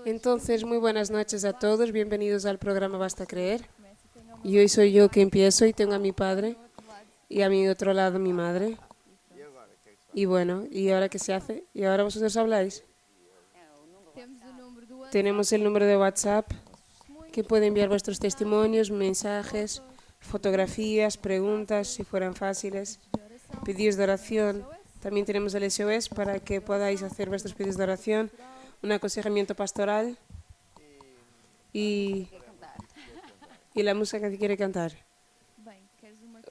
Entonces, muy buenas noches a todos, bienvenidos al programa Basta Creer. Y hoy soy yo que empiezo y tengo a mi padre y a mi otro lado mi madre. Y bueno, ¿y ahora qué se hace? ¿Y ahora vosotros habláis? Tenemos el número de WhatsApp que puede enviar vuestros testimonios, mensajes, fotografías, preguntas, si fueran fáciles, pedidos de oración. También tenemos el SOS para que podáis hacer vuestros pedidos de oración, un aconsejamiento pastoral y la música que quiere cantar.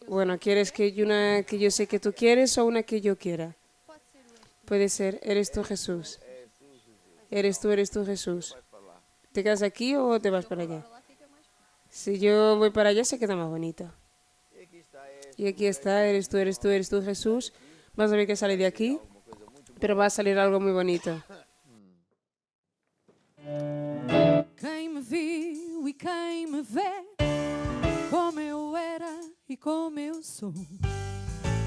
Bueno, ¿quieres que una que yo sé que tú quieres o una que yo quiera? Puede ser, eres tú Jesús. Eres tú Jesús. ¿Te quedas aquí o te vas para allá? Si yo voy para allá se queda más bonito. Y aquí está, eres tú Jesús. Vas a ver que sale de aquí, pero va a salir algo muy bonito. Quem me viu e quem me vê, como eu era e como eu sou,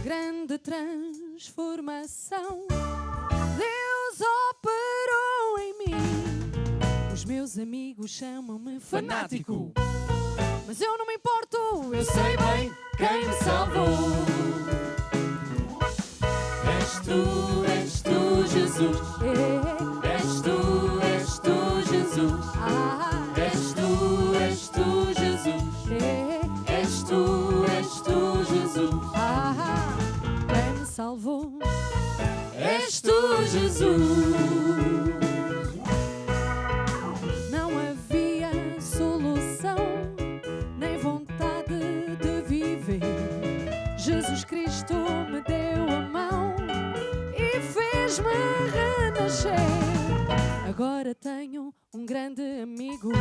grande transformação Deus operou em mim. Os meus amigos chamam-me fanático, mas eu não me importo, eu sei bem quem me salvou. És tu, Jesus. És tu, Jesus. És tu, Jesus. És tu, Jesus. Quem me salvou? És tu, Jesus. Não havia solução, nem vontade de viver. Jesus Cristo me deu a mão e fez-me renascer. Agora tenho um grande amigo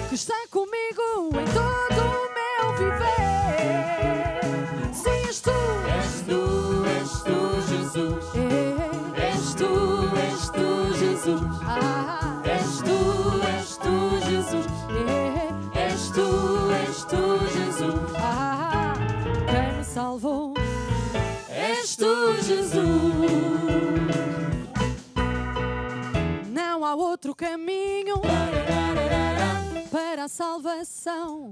que está comigo em todo o meu viver. Sim, és tu, Jesus. És tu, Jesus. És tu, Jesus. És tu, Jesus. Quem me salvou? És tu, Jesus. Não há outro caminho para a salvação.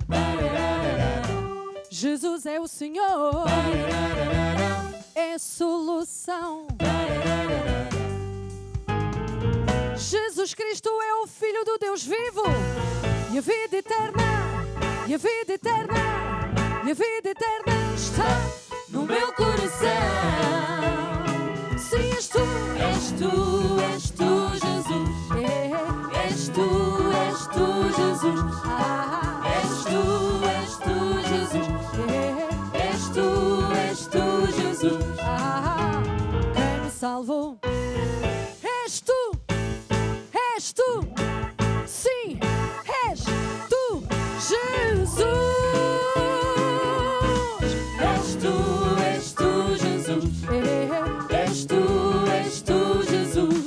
Jesus é o Senhor, é solução. Jesus Cristo é o Filho do Deus vivo, e a vida eterna, e a vida eterna, e a vida eterna está no meu coração. Sim, és tu, Jesus. És tu, Jesus. És tu, Jesus. És tu, Jesus. Quem me salvou? És tu, sim, és tu, Jesus. És tu, Jesus. És tu, Jesus.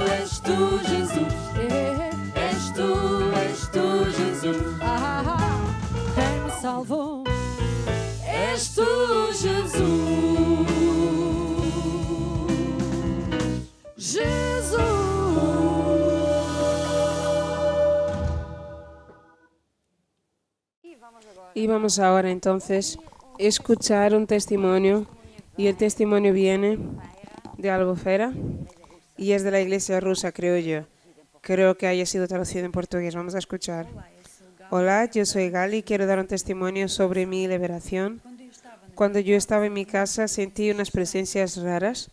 És tu, Jesus. És tu, Jesus. Quem me salvou? És tu, Jesus. Jesus. Y vamos ahora entonces a escuchar un testimonio, y el testimonio viene de Albufeira y es de la iglesia rusa, creo yo. Creo que haya sido traducido en portugués. Vamos a escuchar. Hola, yo soy Gali y quiero dar un testimonio sobre mi liberación. Cuando yo estaba en mi casa sentí unas presencias raras,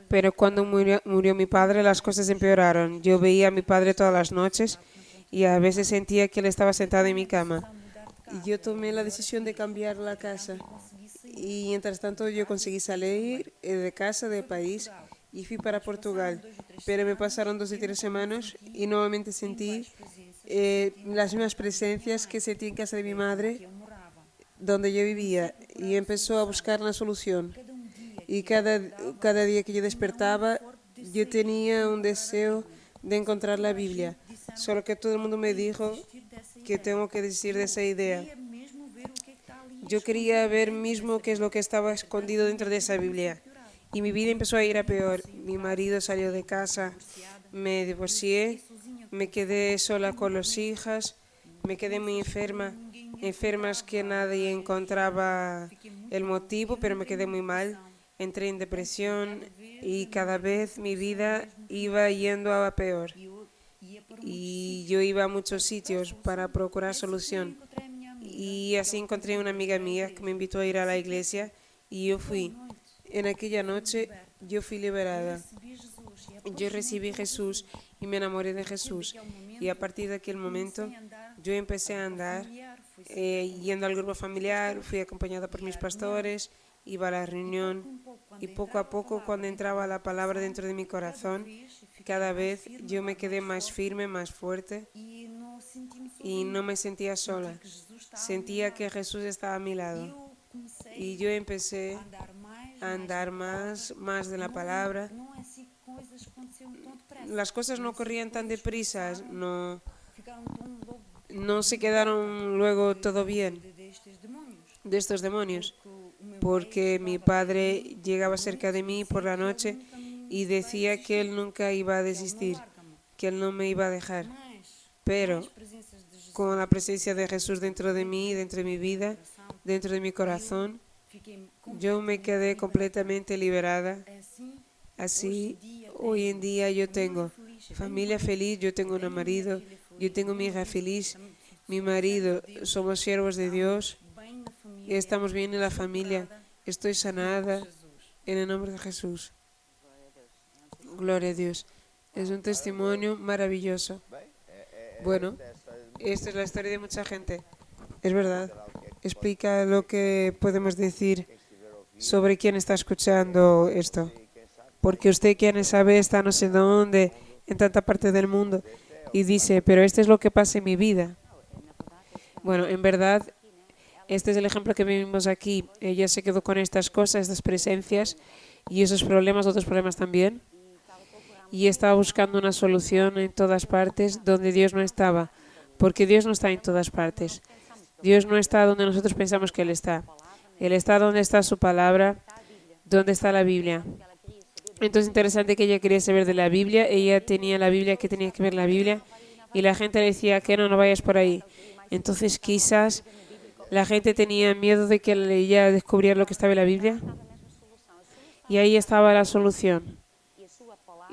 pero cuando murió mi padre las cosas empeoraron. Yo veía a mi padre todas las noches y a veces sentía que él estaba sentado en mi cama. Y yo tomé la decisión de cambiar la casa. Y mientras tanto yo conseguí salir de casa, del país, y fui para Portugal. Pero me pasaron 2 o 3 semanas y nuevamente sentí las mismas presencias que sentí en casa de mi madre, donde yo vivía. Y empezó a buscar una solución. Y cada día que yo despertaba, yo tenía un deseo de encontrar la Biblia. Solo que todo el mundo me dijo que tengo que desistir de esa idea. Yo quería ver mismo qué es lo que estaba escondido dentro de esa Biblia. y mi vida empezó a ir a peor. Mi marido salió de casa, me divorcié, me quedé sola con los hijos, me quedé muy enferma, enfermas que nadie encontraba el motivo, pero me quedé muy mal. Entré en depresión y cada vez mi vida iba yendo a peor. Y yo iba a muchos sitios para procurar solución. Y así encontré una amiga mía que me invitó a ir a la iglesia y yo fui. En aquella noche yo fui liberada. Yo recibí a Jesús y me enamoré de Jesús. Y a partir de aquel momento yo empecé a andar yendo al grupo familiar, fui acompañada por mis pastores, iba a la reunión y poco a poco cuando entraba la palabra dentro de mi corazón, cada vez yo me quedé más firme, más fuerte y no me sentía sola. Sentía que Jesús estaba a mi lado y yo empecé a andar más de la palabra. Las cosas no corrían tan deprisa, no se quedaron luego todo bien de estos demonios, porque mi padre llegaba cerca de mí por la noche y decía que él nunca iba a desistir, que él no me iba a dejar. Pero con la presencia de Jesús dentro de mí, dentro de mi vida, dentro de mi corazón, yo me quedé completamente liberada. Así, hoy en día yo tengo familia feliz, yo tengo un marido, yo tengo mi hija feliz, mi marido, somos siervos de Dios, estamos bien en la familia, estoy sanada en el nombre de Jesús. Gloria a Dios. Es un testimonio maravilloso. Bueno, esta es la historia de mucha gente. Es verdad. Explica lo que podemos decir sobre quién está escuchando esto. Porque usted, quien sabe, está no sé dónde, en tanta parte del mundo, y dice, pero esto es lo que pasa en mi vida. Bueno, en verdad, este es el ejemplo que vimos aquí. Ella se quedó con estas cosas, estas presencias, y esos problemas, otros problemas también. Y estaba buscando una solución en todas partes donde Dios no estaba. Porque Dios no está en todas partes. Dios no está donde nosotros pensamos que Él está. Él está donde está su palabra, donde está la Biblia. Entonces, interesante que ella quería saber de la Biblia. Ella tenía la Biblia, que tenía que ver la Biblia. Y la gente le decía que no vayas por ahí. Entonces, quizás la gente tenía miedo de que ella descubriera lo que estaba en la Biblia. Y ahí estaba la solución.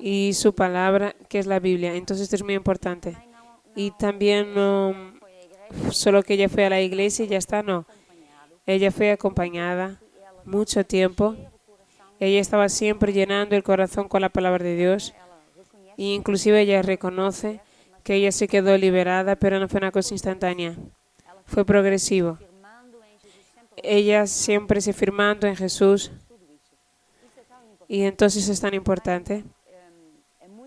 Y su palabra, que es la Biblia. Entonces, esto es muy importante. Y también no solo que ella fue a la iglesia y ya está, no. Ella fue acompañada mucho tiempo. Ella estaba siempre llenando el corazón con la palabra de Dios. E inclusive ella reconoce que ella se quedó liberada, pero no fue una cosa instantánea. Fue progresivo. Ella siempre se firmando en Jesús. Y entonces es tan importante.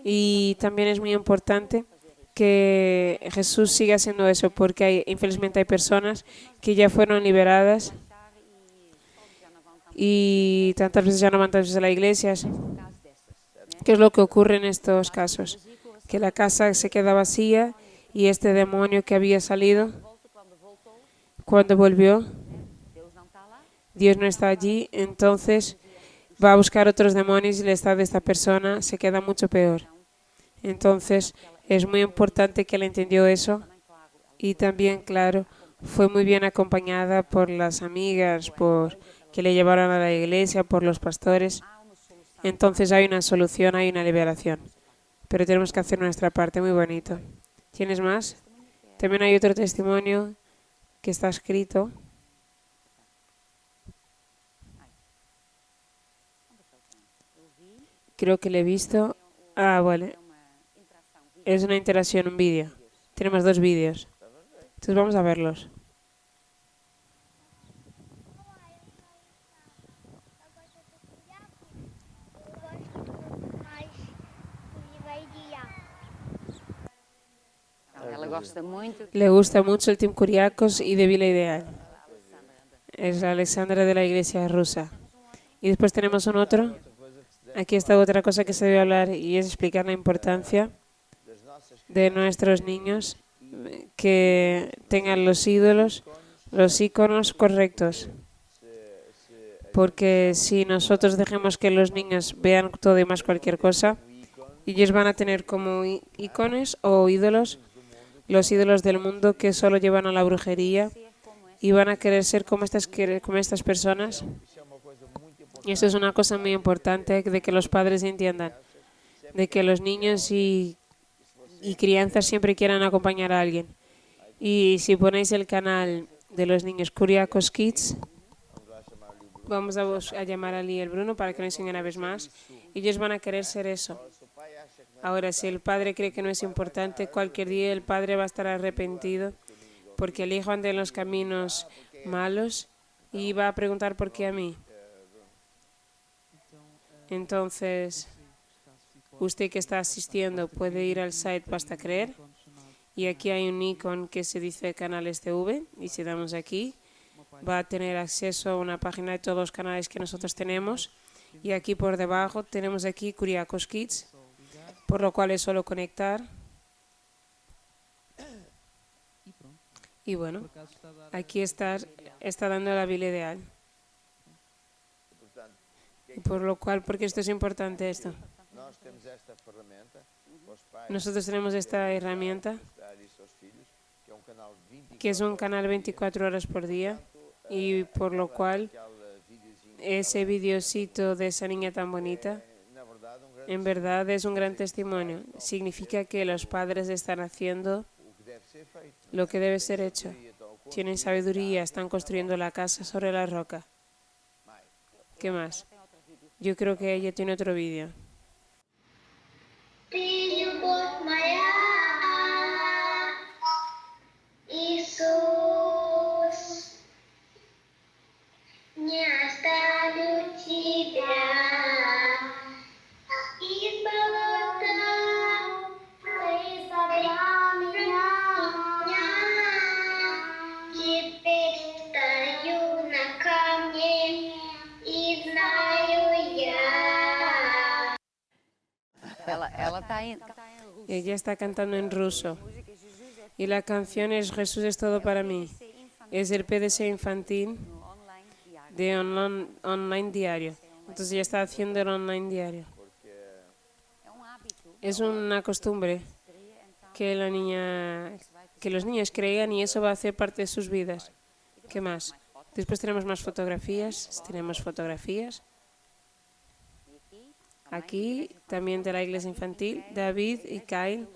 Y también es muy importante que Jesús siga haciendo eso, porque infelizmente hay personas que ya fueron liberadas y tantas veces ya no van tantas veces a las iglesias. ¿Qué es lo que ocurre en estos casos? Que la casa se queda vacía y este demonio que había salido, cuando volvió, Dios no está allí, entonces va a buscar otros demonios y el estado de esta persona se queda mucho peor. Entonces es muy importante que él entendió eso y también, claro, fue muy bien acompañada por las amigas, por que le llevaron a la iglesia, por los pastores. Entonces hay una solución, hay una liberación. Pero tenemos que hacer nuestra parte, muy bonito. ¿Tienes más? También hay otro testimonio que está escrito. Creo que le he visto. Ah, vale. Es una interacción, un vídeo. Tenemos 2 vídeos. Entonces vamos a verlos. Le gusta mucho el Team Kuriakos y de Vila Ideal. Es la Alexandra de la iglesia rusa. Y después tenemos un otro. Aquí está otra cosa que se debe hablar y es explicar la importancia de nuestros niños que tengan los ídolos, los iconos correctos. Porque si nosotros dejamos que los niños vean todo y más cualquier cosa, ellos van a tener como iconos o ídolos, los ídolos del mundo que solo llevan a la brujería y van a querer ser como estas personas. Y eso es una cosa muy importante de que los padres entiendan, de que los niños y crianzas siempre quieran acompañar a alguien. Y si ponéis el canal de los niños Curiacos Kids, vamos a llamar a Lee y el Bruno para que nos enseñen una vez más. Ellos van a querer ser eso. Ahora, si el padre cree que no es importante, cualquier día el padre va a estar arrepentido porque el hijo anda en los caminos malos y va a preguntar por qué a mí. Entonces, usted que está asistiendo puede ir al site Basta Creer y aquí hay un icono que se dice Canales TV y si damos aquí va a tener acceso a una página de todos los canales que nosotros tenemos y aquí por debajo tenemos aquí Curiacos Kids, por lo cual es solo conectar. Y bueno, aquí está dando la Biblia ideal. Por lo cual, porque esto es importante esto. Nosotros tenemos esta herramienta que es un canal 24 horas por día y por lo cual ese videocito de esa niña tan bonita en verdad es un gran testimonio. Significa que los padres están haciendo lo que debe ser hecho. Tienen sabiduría, están construyendo la casa sobre la roca. ¿Qué más? Yo creo que ella tiene otro vídeo. Не оставлю тебя из болота, ты собрал меня. Теперь стою на камне и знаю я. Ella está cantando en ruso y la canción es Jesús es todo para mí. Es el PDC infantil de online diario. Entonces ella está haciendo el online diario. Es una costumbre que los niños crean y eso va a hacer parte de sus vidas. ¿Qué más? Después tenemos más fotografías. Aquí también de la iglesia infantil, David y Kyle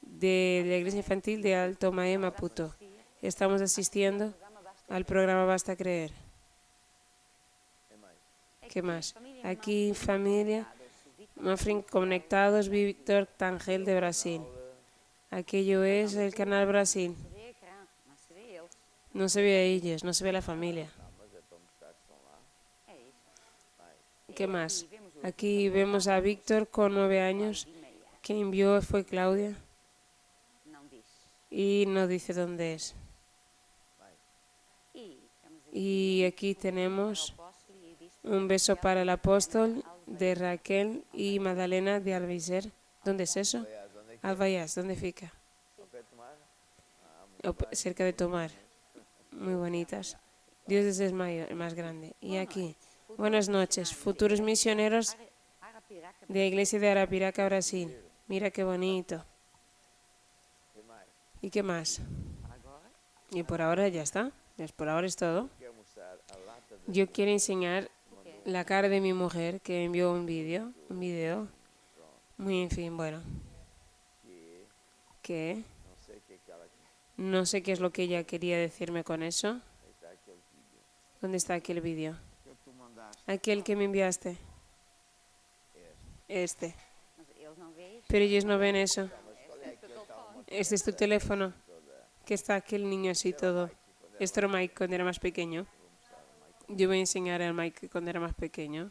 de la iglesia infantil de Alto Mae, Maputo. Estamos asistiendo al programa Basta Creer. ¿Qué más? Aquí familia, Mafrin conectados, Víctor Tangel de Brasil. Aquello es el canal Brasil. No se ve a ellos, no se ve la familia. ¿Qué más? Aquí vemos a Víctor con 9 años. Quien envió fue Claudia. Y no dice dónde es. Y aquí tenemos un beso para el apóstol de Raquel y Magdalena de Alviser. ¿Dónde es eso? Albayas, ¿dónde fica? Cerca de Tomar. Muy bonitas. Dios es el más grande. Y aquí, buenas noches, futuros misioneros de la iglesia de Arapiraca, Brasil. Mira qué bonito. ¿Y qué más? Y por ahora ya está. Por ahora es todo. Yo quiero enseñar la cara de mi mujer que envió un video. Muy en fin, bueno. ¿Qué? No sé qué es lo que ella quería decirme con eso. ¿Dónde está aquel vídeo? Aquel que me enviaste. Este. Pero ellos no ven eso. Este es tu teléfono. Que está aquel niño así todo. Esto era Mike cuando era más pequeño. Yo voy a enseñar a Mike cuando era más pequeño.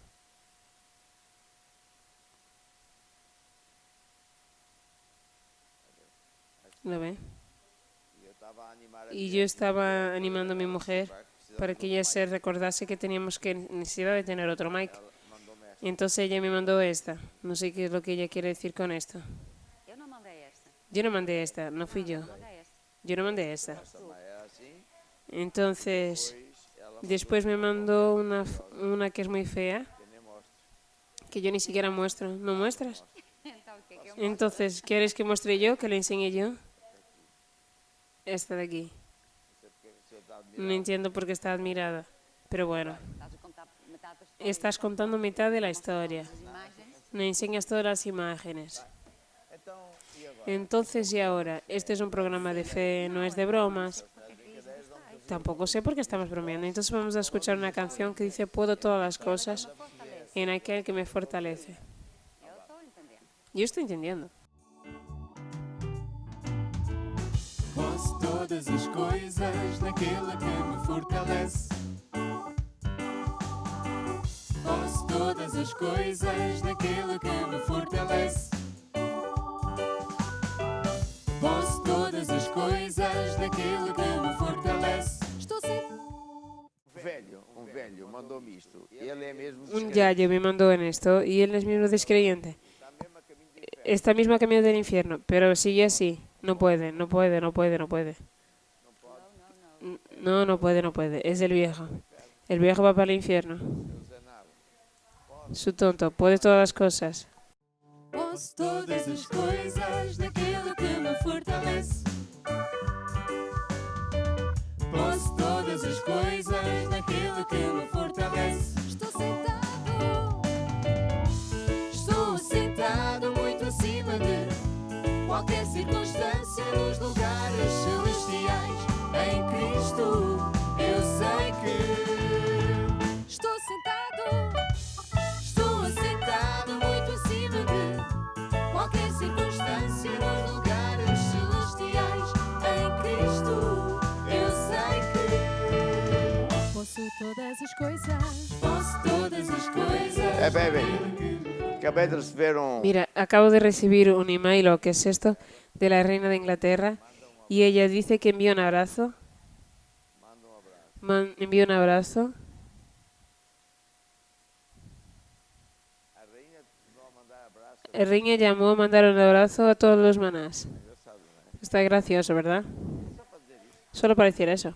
¿Lo ve? Y yo estaba animando a mi mujer para que ella se recordase que teníamos necesidad de tener otro Mike. Y entonces ella me mandó esta. No sé qué es lo que ella quiere decir con esto. Yo no mandé esta, no fui yo. Yo no mandé esta. Entonces, Después me mandó una que es muy fea, que yo ni siquiera muestro. ¿No muestras? Entonces, ¿quieres que muestre yo, que le enseñe yo? Esta de aquí. No entiendo por qué está admirada, pero bueno. Estás contando mitad de la historia. Me enseñas todas las imágenes. Entonces, y ahora, este es un programa de fe, no es de bromas. Tampoco sé por qué estamos bromeando. Entonces vamos a escuchar una canción que dice: puedo todas las cosas en aquel que me fortalece. Yo estoy entendiendo. Posso todas as coisas naquele que me fortalece. Posso todas as coisas naquele que me fortalece. Posso todas as coisas naquele que me fortalece. Estou sempre. Um velho mandou-me isto. Ele é mesmo Un yayo me mandó en esto y él es mismo descreyente. Esta misma camino del infierno, pero sigue así. No puede, no puede, no puede, no puede. No, no puede, no puede. Es el viejo. El viejo va para el infierno. Su tonto, puede todas las cosas. Posso todas as coisas naquele que me fortalece. Posso todas as coisas naquele que me fortalece. Estou sentado muito acima de qualquer circunstância nos lugares celestiais. Em Cristo eu sei que estou sentado muito acima de qualquer circunstância nos lugares celestiais. Em Cristo eu sei que posso todas as coisas. baby. Acabei de receber Mira, acabo de recibir un email, o qué es esto, de la reina de Inglaterra, y ella dice que envía un abrazo. Envía un abrazo. El reina llamó a mandar un abrazo a todos los manás. Está gracioso, ¿verdad? Solo para decir eso.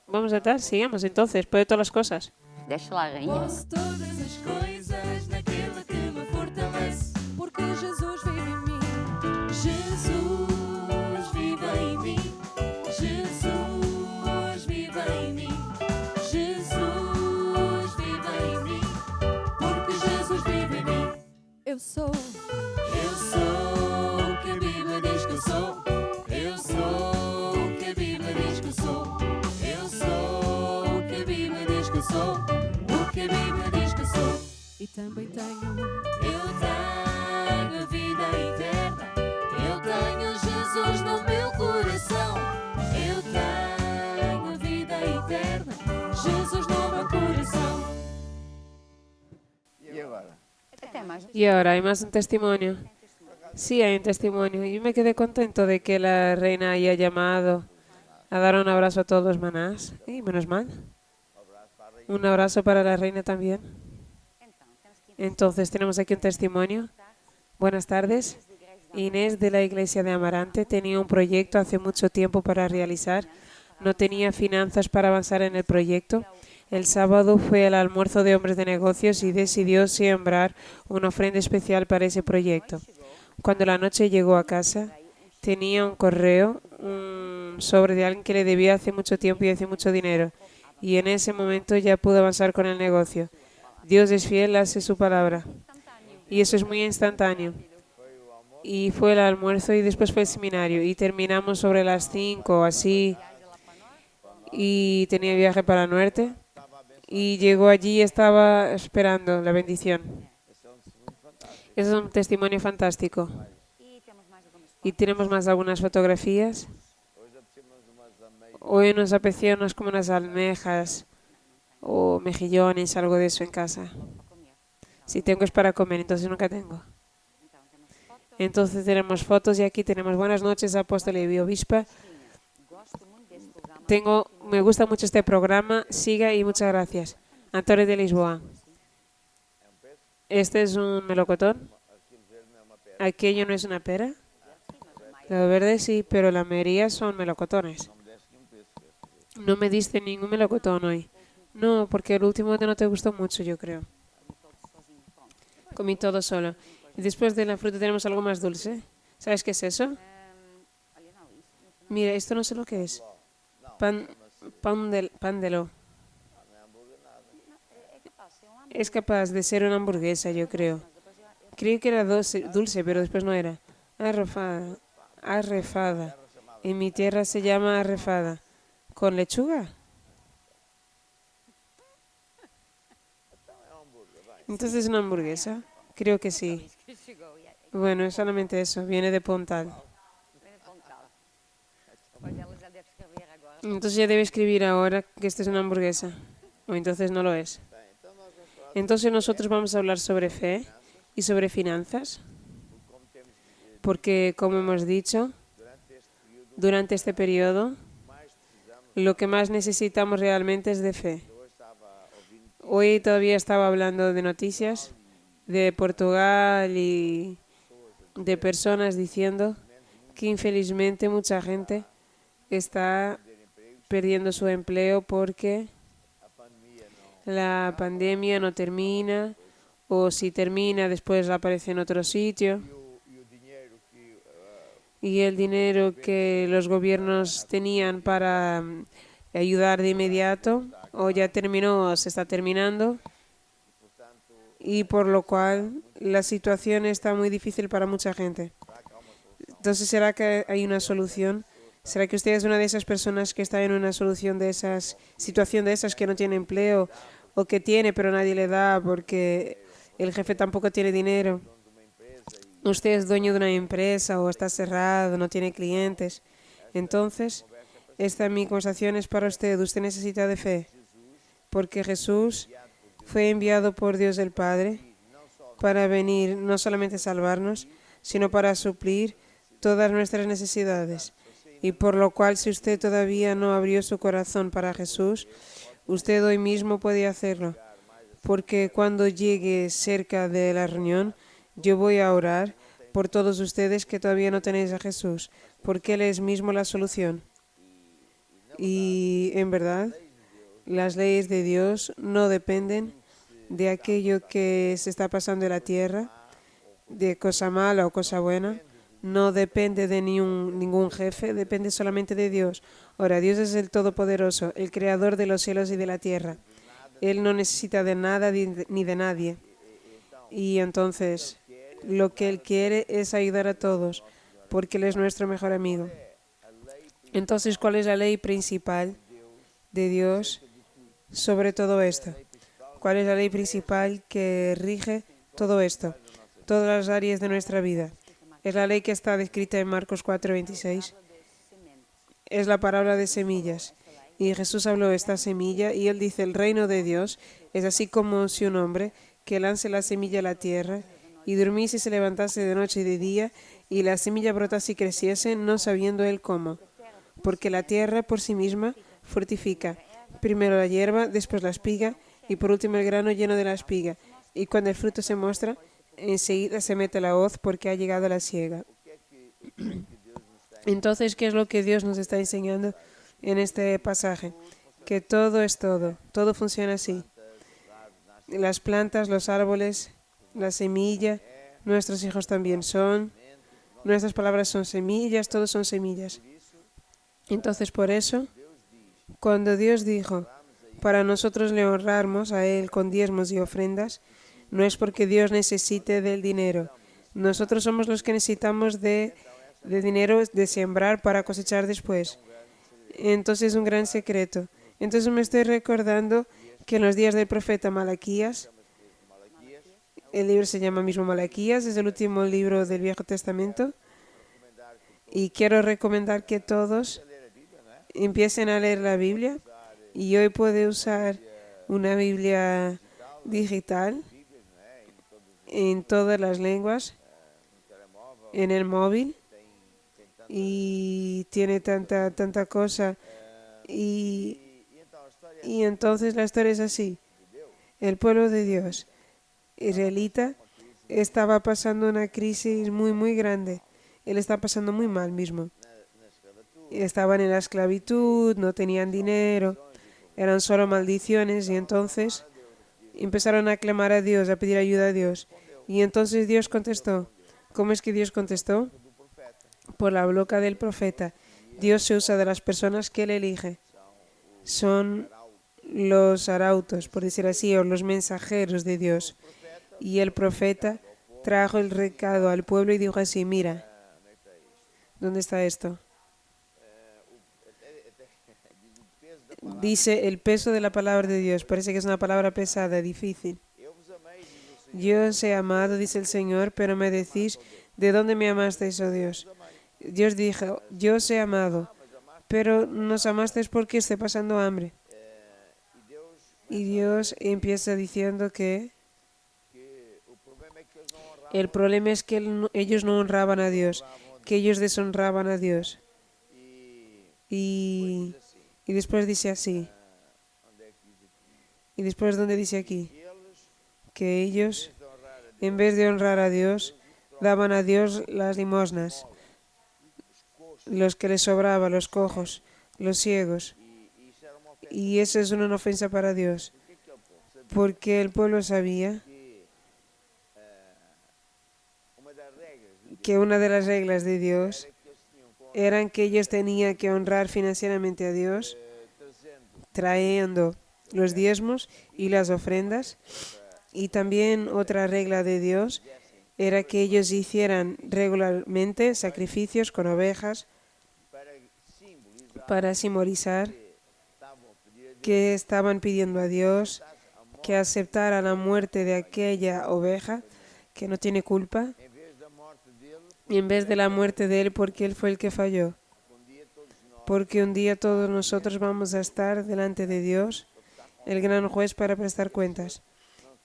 Vamos a estar, sigamos entonces, puede todas las cosas. Deixa lá, rainha. Posso todas as coisas naquele que me fortalece, porque Jesus vive em mim. Jesus vive em mim. Jesus vive em mim. Jesus vive em mim. Porque Jesus vive em mim. Eu sou o que a Bíblia diz que eu sou. Eu sou o que a Bíblia diz que eu sou. Eu sou o que a Bíblia diz que eu sou. O que a Bíblia diz que eu sou. E também eu tenho a vida eterna. Eu tenho Jesus no meu coração. Eu tenho a vida eterna. Jesus no meu coração. E agora? Até mais. Y ahora hay más un testimonio. Sí, hay un testimonio. Y me quedé contento de que la reina haya llamado a dar un abrazo a todos los manás. Y menos mal. Un abrazo para la reina también. Entonces tenemos aquí un testimonio. Buenas tardes. Inés de la iglesia de Amarante tenía un proyecto hace mucho tiempo para realizar. No tenía finanzas para avanzar en el proyecto. El sábado fue al almuerzo de hombres de negocios y decidió sembrar una ofrenda especial para ese proyecto. Cuando la noche llegó a casa, tenía un correo, un sobre de alguien que le debía hace mucho tiempo y hace mucho dinero. Y en ese momento ya pudo avanzar con el negocio. Dios es fiel, hace su palabra. Y eso es muy instantáneo. Y fue el almuerzo y después fue el seminario. Y terminamos sobre las 5 o así. Y tenía viaje para el norte. Y llegó allí y estaba esperando la bendición. Eso es un testimonio fantástico. Y tenemos más algunas fotografías. Hoy nos apetecía unas como unas almejas o mejillones, algo de eso en casa. Si tengo es para comer, entonces nunca tengo. Entonces tenemos fotos y aquí tenemos buenas noches, apóstol y obispa. Me gusta mucho este programa, siga y muchas gracias. Antonio de Lisboa. Este es un melocotón. Aquello no es una pera. Lo verde sí, pero la mayoría son melocotones. No me diste ningún melocotón hoy. No, porque el último no te gustó mucho, yo creo. Comí todo solo. Y después de la fruta tenemos algo más dulce. ¿Sabes qué es eso? Mira, esto no sé lo que es. Pan, pan de lo. Es capaz de ser una hamburguesa, yo creo. Creí que era dulce, pero después no era. Arrofada. Arrefada. En mi tierra se llama arrefada. ¿Con lechuga? Entonces es una hamburguesa. Creo que sí. Bueno, es solamente eso. Viene de Pontal. Entonces ya debe escribir ahora que esto es una hamburguesa. O entonces no lo es. Entonces nosotros vamos a hablar sobre fe y sobre finanzas. Porque, como hemos dicho, durante este periodo, lo que más necesitamos realmente es de fe. Hoy todavía estaba hablando de noticias de Portugal y de personas diciendo que infelizmente mucha gente está perdiendo su empleo porque la pandemia no termina o si termina después aparece en otro sitio y el dinero que los gobiernos tenían para ayudar de inmediato o ya terminó o se está terminando y por lo cual la situación está muy difícil para mucha gente. Entonces, ¿será que hay una solución? ¿Será que usted es una de esas personas que está en una situación de esas que no tiene empleo o que tiene pero nadie le da porque el jefe tampoco tiene dinero? Usted es dueño de una empresa o está cerrado, no tiene clientes. Entonces, esta mi conversación es para usted. Usted necesita de fe porque Jesús fue enviado por Dios el Padre para venir no solamente a salvarnos, sino para suplir todas nuestras necesidades. Y por lo cual, si usted todavía no abrió su corazón para Jesús, usted hoy mismo puede hacerlo. Porque cuando llegue cerca de la reunión, yo voy a orar por todos ustedes que todavía no tenéis a Jesús, porque Él es mismo la solución. Y en verdad, las leyes de Dios no dependen de aquello que se está pasando en la tierra, de cosa mala o cosa buena. No depende de ningún jefe, depende solamente de Dios. Ahora, Dios es el Todopoderoso, el Creador de los cielos y de la tierra. Él no necesita de nada ni de nadie. Y entonces, lo que Él quiere es ayudar a todos, porque Él es nuestro mejor amigo. Entonces, ¿cuál es la ley principal de Dios sobre todo esto? ¿Cuál es la ley principal que rige todo esto? Todas las áreas de nuestra vida. Es la ley que está descrita en Marcos 4:26. Es la parábola de semillas. Y Jesús habló de esta semilla y Él dice, el reino de Dios es así como si un hombre que lance la semilla a la tierra y durmiese y se levantase de noche y de día y la semilla brotase y creciese, no sabiendo Él cómo. Porque la tierra por sí misma fructifica. Primero la hierba, después la espiga y por último el grano lleno de la espiga. Y cuando el fruto se muestra, enseguida se mete la hoz porque ha llegado la siega. Entonces, ¿qué es lo que Dios nos está enseñando en este pasaje? Que todo es todo funciona así. Las plantas, los árboles, la semilla, nuestros hijos también son, nuestras palabras son semillas, todos son semillas. Entonces, por eso, cuando Dios dijo, para nosotros le honramos a Él con diezmos y ofrendas, no es porque Dios necesite del dinero. Nosotros somos los que necesitamos de dinero, de sembrar para cosechar después. Entonces es un gran secreto. Entonces me estoy recordando que en los días del profeta Malaquías, el libro se llama mismo Malaquías, es el último libro del Viejo Testamento, y quiero recomendar que todos empiecen a leer la Biblia, y hoy puede usar una Biblia digital en todas las lenguas, en el móvil, y tiene tanta cosa. Y entonces la historia es así. El pueblo de Dios, israelita, estaba pasando una crisis muy grande. Él está pasando muy mal mismo. Estaban en la esclavitud, no tenían dinero. eran solo maldiciones y entonces empezaron a clamar a Dios, a pedir ayuda a Dios. Y entonces Dios contestó. ¿Cómo es que Dios contestó? Por la boca del profeta. Dios se usa de las personas que Él elige. Son los arautos, por decir así, o los mensajeros de Dios. Y el profeta trajo el recado al pueblo y dijo así, mira, ¿dónde está esto? Dice el peso de la palabra de Dios. Parece que es una palabra pesada, difícil. Yo os he amado, dice el Señor, pero me decís, ¿de dónde me amasteis, oh Dios? Dios dijo, yo os he amado, pero nos amasteis porque esté pasando hambre. Y Dios empieza diciendo que el problema es que ellos no honraban a Dios, que ellos deshonraban a Dios. Y después dice así. Y después, ¿dónde dice aquí? Que ellos, en vez de honrar a Dios, daban a Dios las limosnas, los que les sobraba, los cojos, los ciegos. Y eso es una ofensa para Dios, porque el pueblo sabía que una de las reglas de Dios eran que ellos tenían que honrar financieramente a Dios, trayendo los diezmos y las ofrendas. Y también otra regla de Dios era que ellos hicieran regularmente sacrificios con ovejas para simbolizar que estaban pidiendo a Dios que aceptara la muerte de aquella oveja que no tiene culpa, en vez de la muerte de él porque él fue el que falló. Porque un día todos nosotros vamos a estar delante de Dios, el gran juez, para prestar cuentas.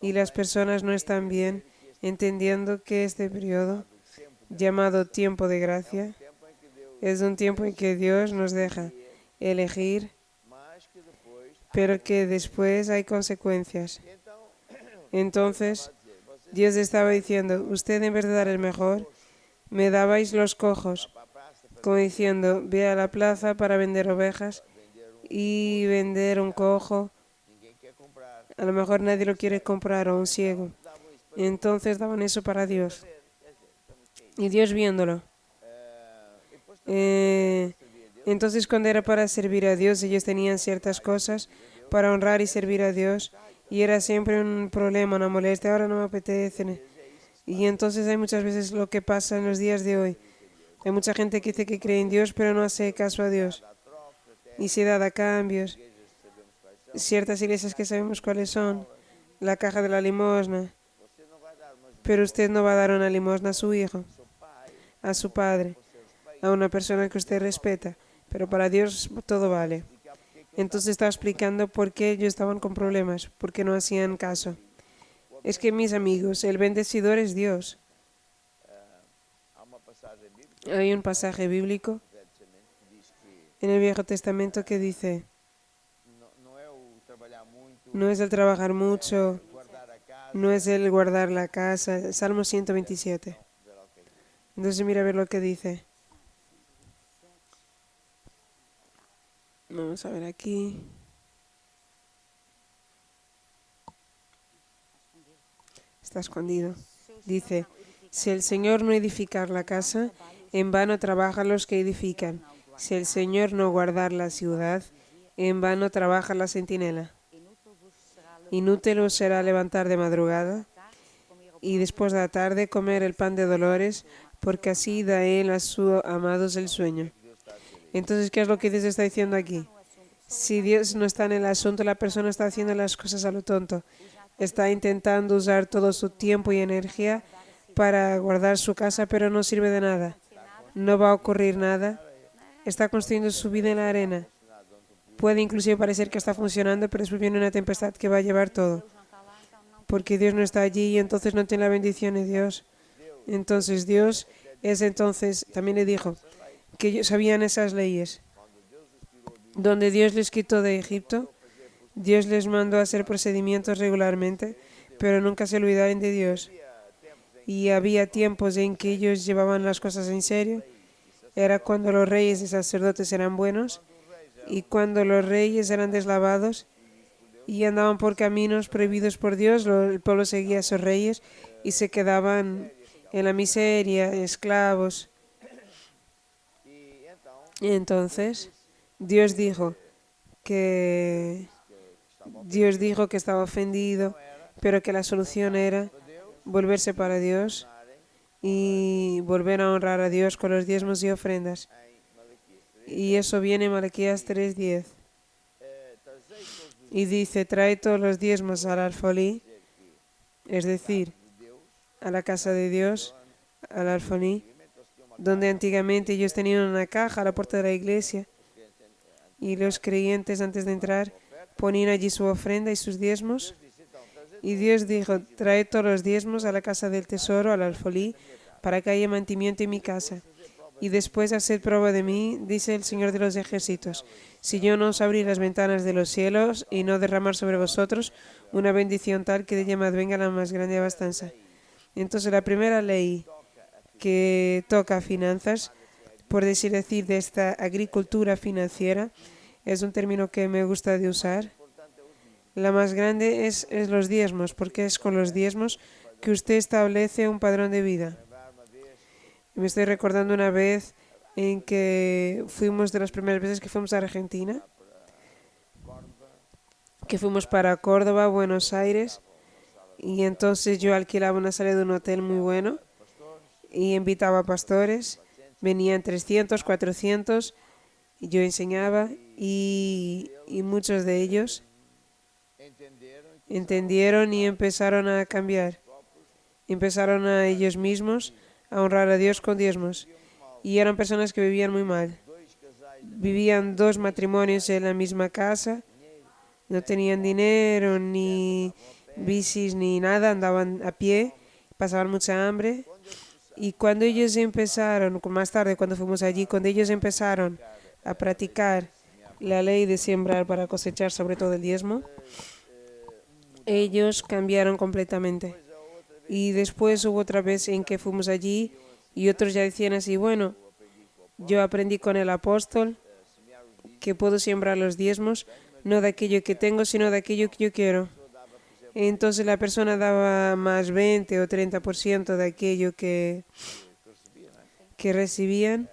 Y las personas no están bien entendiendo que este periodo, llamado tiempo de gracia, es un tiempo en que Dios nos deja elegir, pero que después hay consecuencias. Entonces, Dios estaba diciendo, usted en vez de dar el mejor, me dabais los cojos, como diciendo, ve a la plaza para vender ovejas y vender un cojo. A lo mejor nadie lo quiere comprar, o un ciego. Entonces daban eso para Dios. Y Dios viéndolo. Entonces cuando era para servir a Dios, ellos tenían ciertas cosas para honrar y servir a Dios. Y era siempre un problema, una molestia. Ahora no me apetece. Y entonces hay muchas veces lo que pasa en los días de hoy. Hay mucha gente que dice que cree en Dios, pero no hace caso a Dios. Y se da cambios. Ciertas iglesias que sabemos cuáles son. La caja de la limosna. Pero usted no va a dar una limosna a su hijo, a su padre, a una persona que usted respeta. Pero para Dios todo vale. Entonces estaba explicando por qué ellos estaban con problemas, por qué no hacían caso. Es que, mis amigos, el bendecido es Dios. Hay un pasaje bíblico en el Viejo Testamento que dice, no es el trabajar mucho, no es el guardar la casa. Salmo 127. Entonces mira a ver lo que dice. Vamos a ver aquí. Está escondido. Dice, si el Señor no edificar la casa, en vano trabajan los que edifican. Si el Señor no guardar la ciudad, en vano trabaja la centinela. Inútil os será levantar de madrugada y después de la tarde comer el pan de dolores, porque así da él a sus amados el sueño. Entonces, ¿qué es lo que Dios está diciendo aquí? Si Dios no está en el asunto, la persona está haciendo las cosas a lo tonto. Está intentando usar todo su tiempo y energía para guardar su casa, pero no sirve de nada. No va a ocurrir nada. Está construyendo su vida en la arena. Puede inclusive parecer que está funcionando, pero después viene una tempestad que va a llevar todo. Porque Dios no está allí y entonces no tiene la bendición de Dios. Entonces Dios también le dijo que ellos sabían esas leyes. Donde Dios les quitó de Egipto, Dios les mandó a hacer procedimientos regularmente, pero nunca se olvidaron de Dios. Y había tiempos en que ellos llevaban las cosas en serio. Era cuando los reyes y sacerdotes eran buenos Y cuando los reyes eran deslavados y andaban por caminos prohibidos por Dios, el pueblo seguía a esos reyes y se quedaban en la miseria, esclavos. Y entonces Dios dijo que estaba ofendido, pero que la solución era volverse para Dios y volver a honrar a Dios con los diezmos y ofrendas. Y eso viene en Malaquías 3:10. Y dice, trae todos los diezmos al alfolí, es decir, a la casa de Dios, al alfolí, donde antiguamente ellos tenían una caja a la puerta de la iglesia y los creyentes antes de entrar ponían allí su ofrenda y sus diezmos. Y Dios dijo, trae todos los diezmos a la casa del tesoro, al alfolí, para que haya mantenimiento en mi casa. Y después haced prueba de mí, dice el Señor de los ejércitos, si yo no os abrí las ventanas de los cielos y no derramar sobre vosotros una bendición tal que de ella me venga la más grande abastanza. Entonces la primera ley que toca finanzas, por decir, de esta agricultura financiera, es un término que me gusta de usar. La más grande es los diezmos, porque es con los diezmos que usted establece un padrón de vida. Me estoy recordando una vez en que fuimos, de las primeras veces que fuimos a Argentina, que fuimos para Córdoba, Buenos Aires, y entonces yo alquilaba una sala de un hotel muy bueno y invitaba a pastores, venían 300, 400, y yo enseñaba y muchos de ellos entendieron y empezaron a cambiar. Empezaron a ellos mismos a honrar a Dios con diezmos. Y eran personas que vivían muy mal. Vivían 2 matrimonios en la misma casa, no tenían dinero, ni bicis, ni nada, andaban a pie, pasaban mucha hambre. Y cuando ellos empezaron, más tarde cuando fuimos allí, cuando ellos empezaron a practicar la ley de sembrar para cosechar, sobre todo el diezmo, ellos cambiaron completamente. Y después hubo otra vez en que fuimos allí y otros ya decían así, bueno, yo aprendí con el apóstol que puedo sembrar los diezmos, no de aquello que tengo, sino de aquello que yo quiero. Entonces la persona daba más 20 o 30% de aquello que recibían,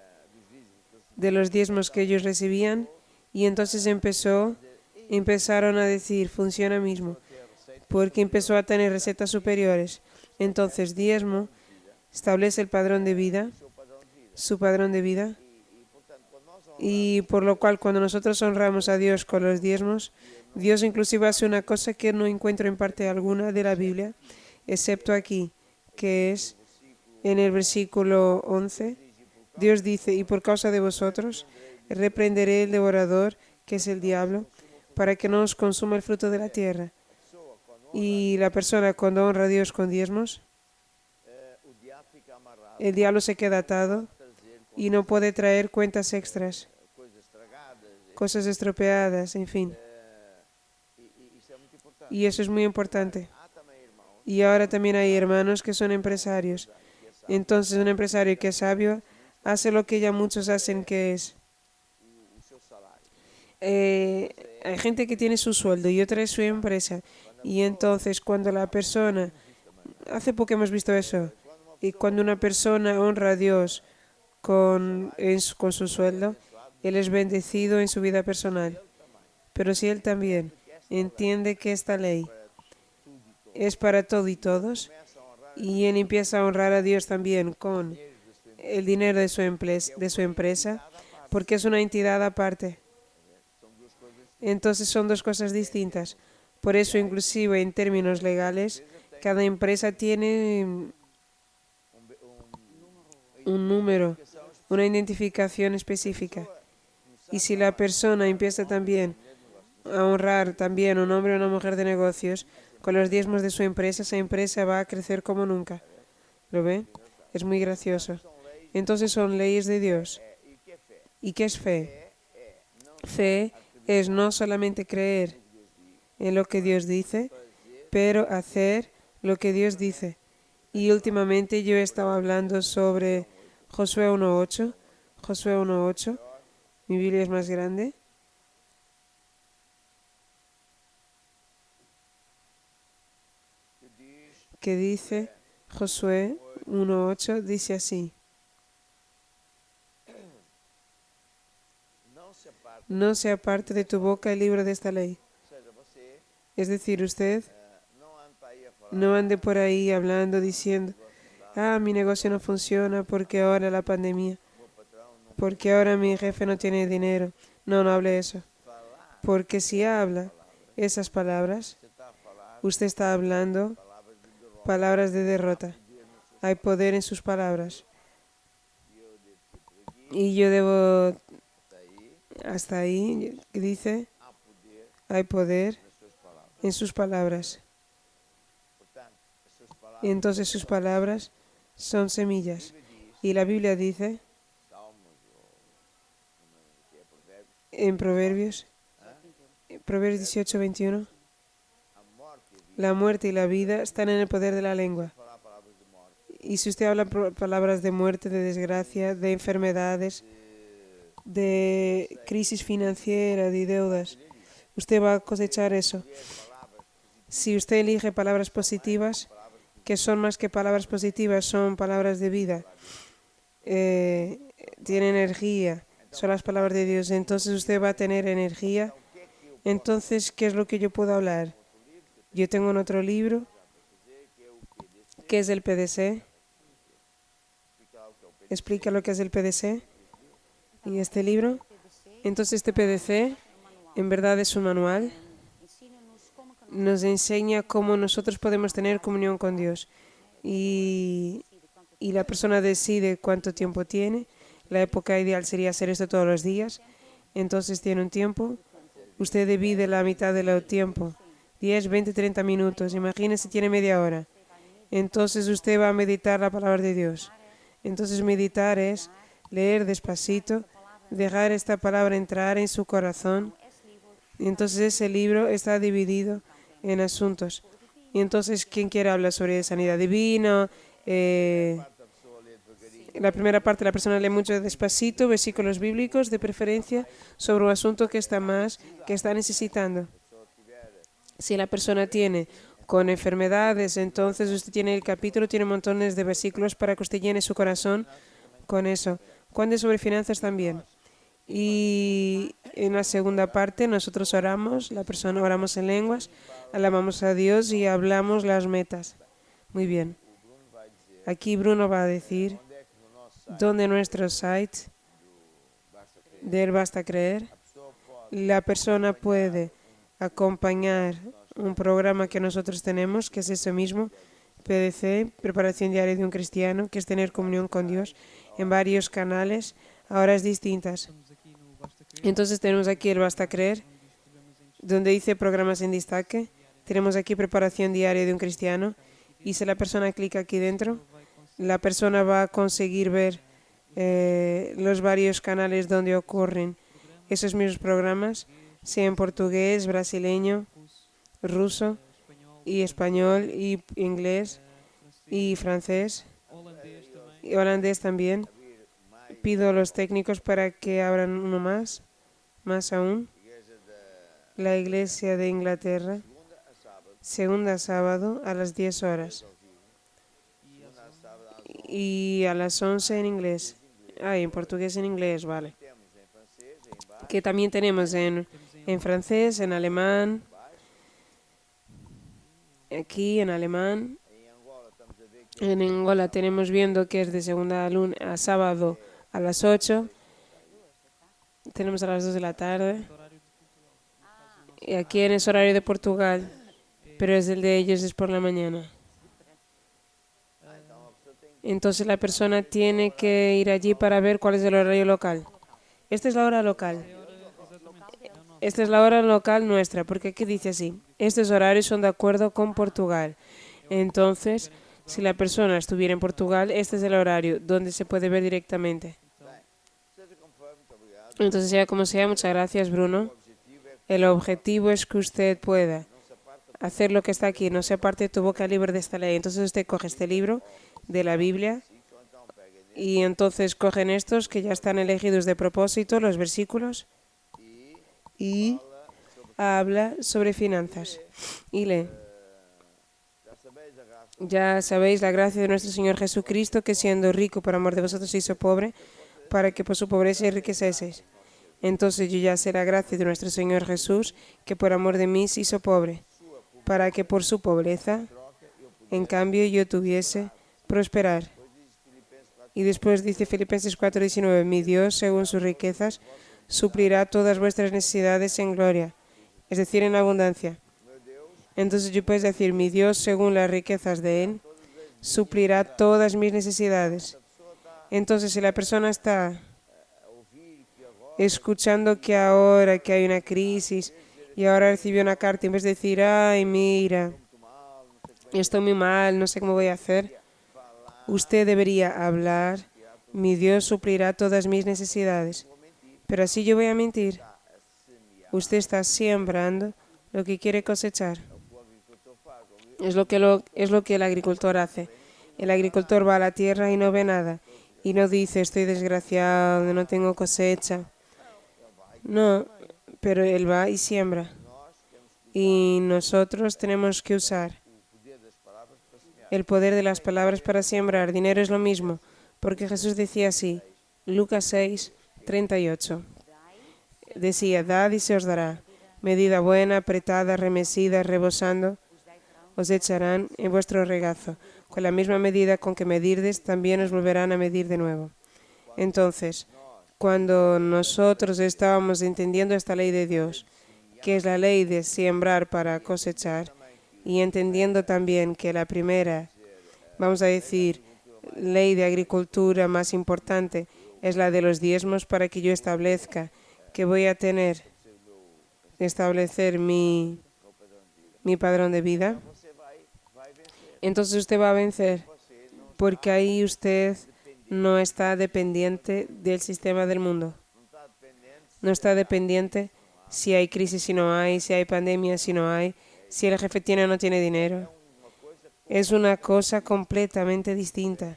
de los diezmos que ellos recibían, y entonces empezaron a decir, funciona mismo, porque empezó a tener recetas superiores. Entonces diezmo establece el padrón de vida, su padrón de vida, y por lo cual cuando nosotros honramos a Dios con los diezmos, Dios inclusive hace una cosa que no encuentro en parte alguna de la Biblia, excepto aquí, que es en el versículo 11, Dios dice, y por causa de vosotros reprenderé el devorador, que es el diablo, para que no os consuma el fruto de la tierra. Y la persona cuando honra a Dios con diezmos, el diablo se queda atado y no puede traer cuentas extras, cosas estropeadas, en fin. Y eso es muy importante. Y ahora también hay hermanos que son empresarios. Entonces un empresario que es sabio hace lo que ya muchos hacen, que es... hay gente que tiene su sueldo y otra es su empresa. Y entonces cuando la persona... Hace poco hemos visto eso. Y cuando una persona honra a Dios con su sueldo, él es bendecido en su vida personal. Pero si él también entiende que esta ley es para todo y todos, y él empieza a honrar a Dios también con el dinero de su empresa, porque es una entidad aparte. Entonces son 2 cosas distintas. Por eso, inclusive en términos legales, cada empresa tiene un número, una identificación específica. Y si la persona empieza también a honrar también a un hombre o una mujer de negocios con los diezmos de su empresa, esa empresa va a crecer como nunca. ¿Lo ve? Es muy gracioso. Entonces son leyes de Dios. ¿Y qué es fe? Fe es no solamente creer en lo que Dios dice, pero hacer lo que Dios dice. Y últimamente yo he estado hablando sobre Josué 1:8. Josué 1:8. Mi Biblia es más grande. que dice Josué 1:8, dice así: Não se aparte, no se aparte de tu boca el libro de esta ley. ou seja, você Es decir, usted não anda aí a falar. no ande por ahí hablando, diciendo, mi negocio no funciona porque ahora la pandemia, Meu patrão não porque ahora mi jefe no tiene dinero. No, no hable eso. falar. Porque si habla esas palabras, Você está a falar usted está hablando palavras de derrota. palabras de derrota. Hay poder en sus palabras. E eu devo te proibir. Y yo debo, Daí hasta ahí, dice, há poder hay poder nas suas palavras. en sus palabras. Portanto, as suas palavras. Y entonces sus palabras son semillas. A Bíblia diz, Y la Biblia dice Salmos ou que é Provérbios, en Proverbios 18:21, a morte e a vida. la muerte y la vida están en el poder de la lengua. Falar palavras de morte, Y si usted habla palabras de muerte, de desgracia, de enfermedades, de crisis financiera, de deudas, usted va a cosechar eso. Si usted elige palabras positivas, que son más que palabras positivas, son palabras de vida, tiene energía, son las palabras de Dios, entonces usted va a tener energía. Entonces, ¿qué es lo que yo puedo hablar? Yo tengo un otro libro, que es el PDC. Explica lo que es el PDC y este libro. Entonces, este PDC en verdad es un manual. Nos enseña cómo nosotros podemos tener comunión con Dios. Y la persona decide cuánto tiempo tiene. La época ideal sería hacer esto todos los días. Entonces tiene un tiempo. Usted divide la mitad del tiempo. 10, 20, 30 minutos. Imagínese, tiene media hora. Entonces usted va a meditar la palabra de Dios. Entonces meditar es leer despacito, dejar esta palabra entrar en su corazón. Y entonces ese libro está dividido en asuntos. Y entonces, ¿quién quiere hablar sobre sanidad divina? La primera parte, la persona lee mucho despacito, versículos bíblicos, de preferencia, sobre un asunto que está necesitando. Si la persona tiene con enfermedades, entonces usted tiene el capítulo, tiene montones de versículos para que usted llene su corazón con eso. Cuando es sobre finanzas también. Y en la segunda parte nosotros oramos, la persona oramos en lenguas, alabamos a Dios y hablamos las metas. Muy bien. Aquí Bruno va a decir dónde nuestro site del Basta Creer la persona puede acompañar un programa que nosotros tenemos, que es eso mismo, PDC, Preparación Diaria de un Cristiano, que es tener comunión con Dios en varios canales a horas distintas. Entonces tenemos aquí el Basta Creer, donde dice programas en destaque. Tenemos aquí Preparación Diaria de un Cristiano, y si la persona clica aquí dentro, la persona va a conseguir ver los varios canales donde ocurren esos mismos programas, sea en portugués, brasileño, ruso y español y inglés y francés y holandés también. Pido a los técnicos para que abran uno más aún. La Iglesia de Inglaterra, segunda a sábado a las 10 horas y a las 11 en inglés. En portugués y en inglés, vale. Que también tenemos en francés, en alemán, aquí en alemán. En Angola tenemos viendo que es de segunda a sábado a las 8. Tenemos a las 2 de la tarde. Y aquí en ese horario de Portugal, pero es el de ellos, es por la mañana. Entonces la persona tiene que ir allí para ver cuál es el horario local. Esta es la hora local. Esta es la hora local nuestra, porque aquí dice así: estos horarios son de acuerdo con Portugal. Entonces, si la persona estuviera en Portugal, este es el horario donde se puede ver directamente. Entonces, sea como sea, muchas gracias, Bruno. El objetivo es que usted pueda hacer lo que está aquí, no se aparte de tu boca libre de esta ley. Entonces usted coge este libro de la Biblia y entonces cogen estos que ya están elegidos de propósito, los versículos, y habla sobre finanzas. Y lee. Ya sabéis la gracia de nuestro Señor Jesucristo, que siendo rico por amor de vosotros se hizo pobre, para que por su pobreza enriqueceseis. Entonces yo ya sé la gracia de nuestro Señor Jesús, que por amor de mí se hizo pobre, para que por su pobreza, en cambio, yo tuviese prosperar. Y después dice Filipenses 4:19, mi Dios, según sus riquezas, suplirá todas vuestras necesidades en gloria, es decir, en abundancia. Entonces yo puedo decir, mi Dios, según las riquezas de Él, suplirá todas mis necesidades. Entonces, si la persona está escuchando que ahora que hay una crisis y ahora recibió una carta, en vez de decir, ay, mira, estoy muy mal, no sé cómo voy a hacer, usted debería hablar, mi Dios suplirá todas mis necesidades. Pero así yo voy a mentir. Usted está sembrando lo que quiere cosechar. Es lo que el agricultor hace. El agricultor va a la tierra y no ve nada. Y no dice, estoy desgraciado, no tengo cosecha. No, pero él va y siembra. Y nosotros tenemos que usar el poder de las palabras para sembrar. Dinero es lo mismo, porque Jesús decía así, Lucas 6:38. Decía, dad y se os dará. Medida buena, apretada, remecida, rebosando, os echarán en vuestro regazo. Con la misma medida con que medirdes, también os volverán a medir de nuevo. Entonces, cuando nosotros estábamos entendiendo esta ley de Dios, que es la ley de sembrar para cosechar, y entendiendo también que la primera, vamos a decir, ley de agricultura más importante es la de los diezmos, para que yo establezca que voy a establecer mi padrón de vida, entonces usted va a vencer, porque ahí usted no está dependiente del sistema del mundo. No está dependiente si hay crisis, si no hay, si hay pandemia, si no hay, si el jefe tiene o no tiene dinero. Es una cosa completamente distinta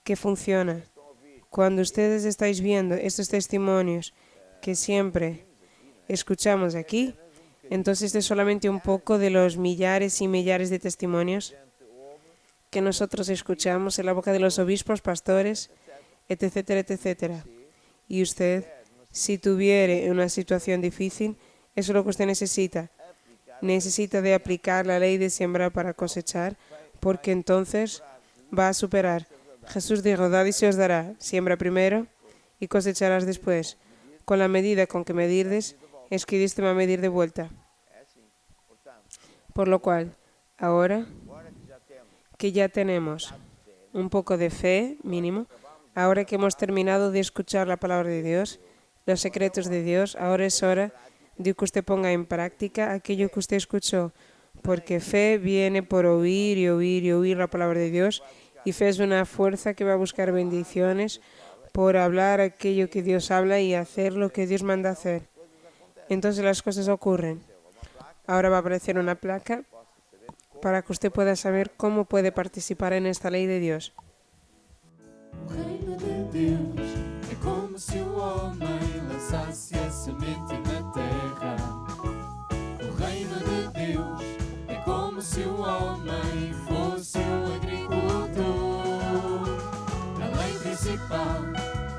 que funciona. Cuando ustedes estáis viendo estos testimonios que siempre escuchamos aquí, entonces este es solamente un poco de los millares y millares de testimonios que nosotros escuchamos en la boca de los obispos, pastores, etcétera, etcétera. Y usted, si tuviere una situación difícil, eso es lo que usted necesita. Necesita de aplicar la ley de sembrar para cosechar, porque entonces va a superar. Jesús dijo, dad y se os dará. Siembra primero y cosecharás después. Con la medida con que medirdes, es que Dios te va a medir de vuelta. Por lo cual, ahora que ya tenemos un poco de fe, mínimo, ahora que hemos terminado de escuchar la palabra de Dios, los secretos de Dios, ahora es hora de que usted ponga en práctica aquello que usted escuchó, porque fe viene por oír y oír y oír la palabra de Dios, y fe es una fuerza que va a buscar bendiciones por hablar aquello que Dios habla y hacer lo que Dios manda hacer. Entonces las cosas ocurren. Ahora va a aparecer una placa para que usted pueda saber cómo puede participar en esta ley de Dios. O reino de Deus é como se o homem lançasse a semente na terra. O reino de Deus é como se o homem fosse um agricultor. A lei principal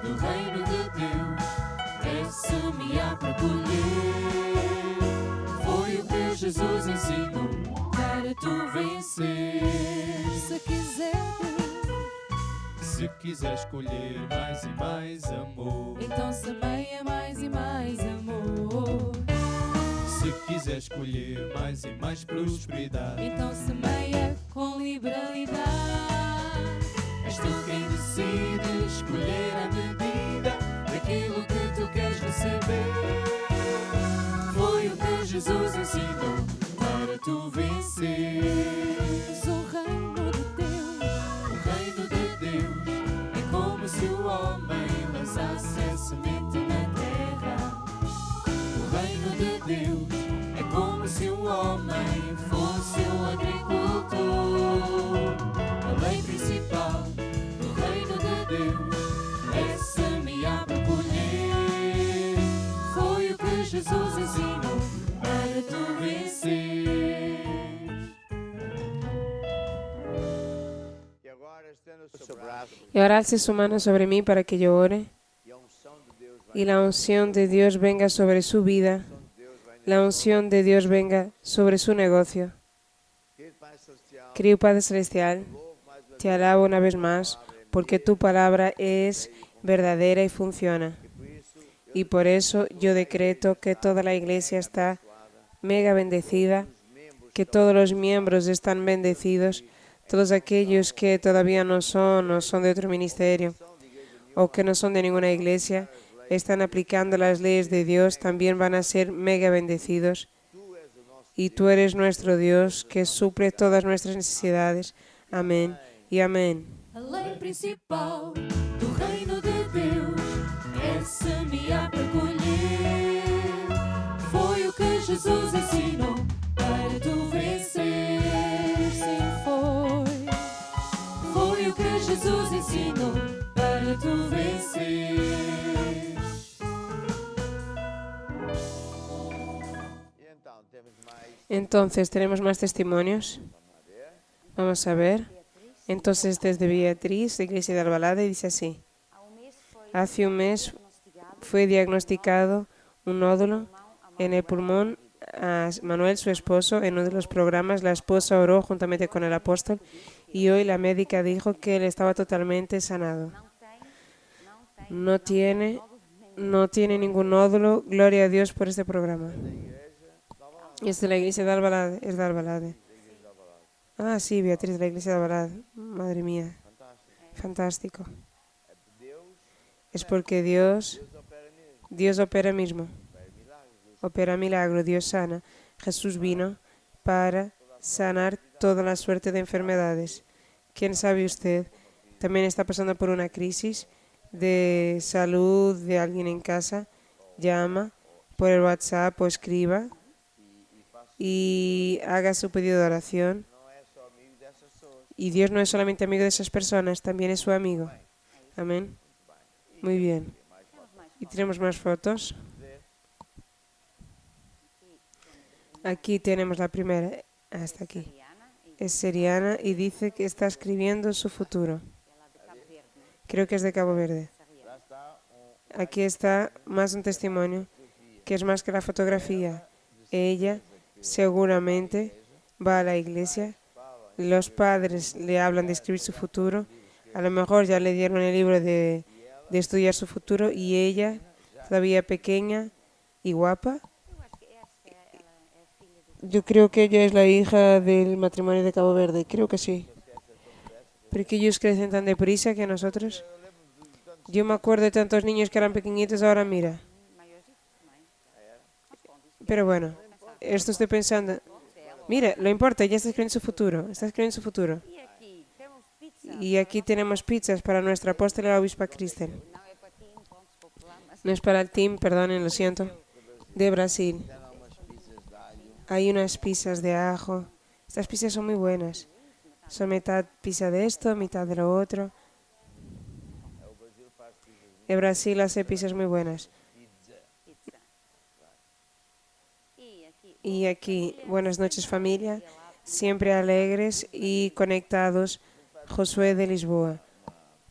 do reino de Deus é semear para colher. Foi o que Jesus ensinou para tu vencer. Se quiser escolher mais e mais amor, então semeia mais e mais amor. Se quiser escolher mais e mais prosperidade, então semeia com liberalidade. És tu quem decide escolher a medida daquilo que tu queres receber. Foi o que Jesus ensinou para tu vencer. O reino de Deus é como se o homem lançasse a semente na terra. O reino de Deus é como se o homem fosse um agricultor. A lei principal do reino de Deus é semear para colher. Foi o que Jesus ensinou para tu vencer. Y ahora alce su mano sobre mí para que yo ore. Y la unción de Dios venga sobre su vida. La unción de Dios venga sobre su negocio. Querido Padre Celestial, te alabo una vez más porque tu palabra es verdadera y funciona. Y por eso yo decreto que toda la iglesia está mega bendecida, que todos los miembros están bendecidos, todos aquellos que todavía no son de otro ministerio o que no son de ninguna iglesia, están aplicando las leyes de Dios, también van a ser mega bendecidos. Y tú eres nuestro Dios que suple todas nuestras necesidades. Amén y amén. A lei principal do reino de Deus é semear para colher. Foi o que Jesus ensinou para tu vencer. Sim, foi. Foi o que Jesus ensinou para tu vencer. Entonces, ¿tenemos más testimonios? Vamos a ver. Entonces, desde Beatriz, Iglesia de Albalade, dice así. Hace un mes fue diagnosticado un nódulo en el pulmón a Manuel, su esposo. En uno de los programas, la esposa oró juntamente con el apóstol y hoy la médica dijo que él estaba totalmente sanado. No tiene ningún nódulo. Gloria a Dios por este programa. Es de la Iglesia de Albalade. Es de Albalade. Ah, sí, Beatriz, de la Iglesia de Albalade. Madre mía. Fantástico. Es porque Dios opera mismo. Opera milagro, Dios sana. Jesús vino para sanar toda la suerte de enfermedades. ¿Quién sabe usted? También está pasando por una crisis de salud de alguien en casa. Llama por el WhatsApp o escriba y haga su pedido de oración. Y Dios no es solamente amigo de esas personas, también es su amigo. Amén. Muy bien. Y tenemos más fotos. Aquí tenemos la primera, hasta aquí. Es seriana y dice que está escribiendo su futuro. Creo que es de Cabo Verde. Aquí está más un testimonio, que es más que la fotografía. Ella seguramente va a la iglesia. Los padres le hablan de escribir su futuro. A lo mejor ya le dieron el libro de estudiar su futuro y ella, todavía pequeña y guapa. Yo creo que ella es la hija del matrimonio de Cabo Verde. Creo que sí. Porque ellos crecen tan deprisa que nosotros. Yo me acuerdo de tantos niños que eran pequeñitos, ahora mira. Pero bueno, esto estoy pensando. Mira, lo importa, ella está escribiendo su futuro. Está escribiendo su futuro. Y aquí tenemos pizzas para nuestra apóstola la obispa Cristel. No es para el team, perdonen, lo siento. De Brasil. Hay unas pizzas de ajo. Estas pizzas son muy buenas. Son mitad pizza de esto, mitad de lo otro. De Brasil hace pizzas muy buenas. Y aquí, buenas noches familia, siempre alegres y conectados, Josué de Lisboa.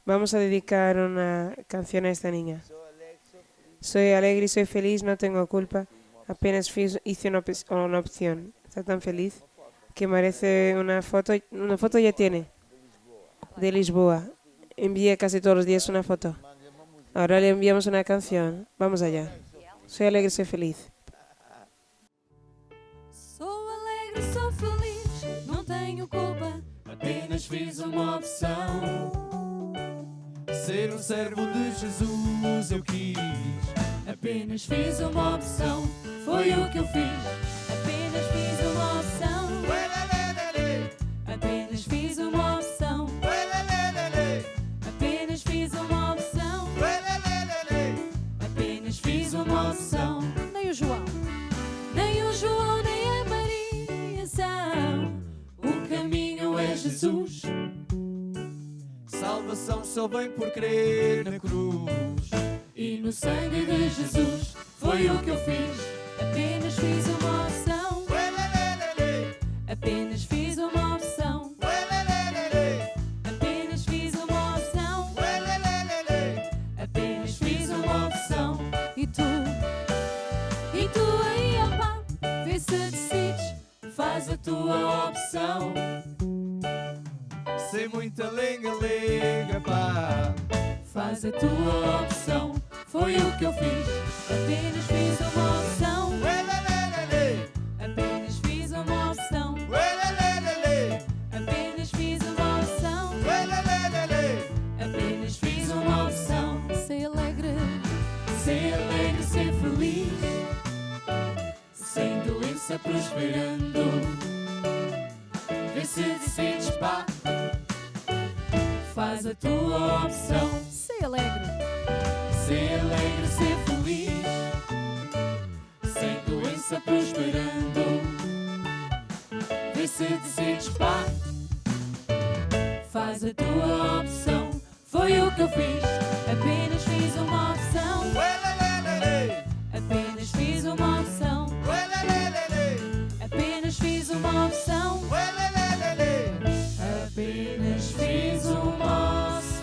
Vamos a dedicar una canción a esta niña. Soy alegre y soy feliz, no tengo culpa, apenas hice una opción. Está tan feliz que merece una foto ya tiene, de Lisboa. Envía casi todos los días una foto. Ahora le enviamos una canción, vamos allá. Soy alegre y soy feliz. Sou alegre, sou feliz, não tenho culpa. Apenas fiz uma opção. Ser um servo de Jesus eu quis. Apenas fiz uma opção. Foi o que eu fiz. Apenas fiz uma opção. Apenas fiz uma opção. Apenas fiz uma opção. Apenas fiz uma opção. Nem o João, nem o João, nem a Maria são. O caminho é Jesus. Salvação só vem por crer na cruz. E no sangue de Jesus foi o que eu fiz. Apenas fiz uma opção. Apenas fiz uma opção. Apenas fiz uma opção. tinta-linga-linga, pá. Faz a tua opção, foi o que eu fiz. Apenas fiz uma opção. Apenas fiz uma opção. Apenas fiz uma opção. Apenas fiz uma opção. Ser alegre, ser feliz. Sem doença prosperando. Vê se decides, pá. Faz a tua opção. Ser alegre, ser feliz. Sem doença prosperando. Vê se decides, pá. Faz a tua opção. Foi o que eu fiz. Apenas fiz uma opção. Apenas fiz uma opção. Apenas fiz uma opção. Apenas fiz uma opção.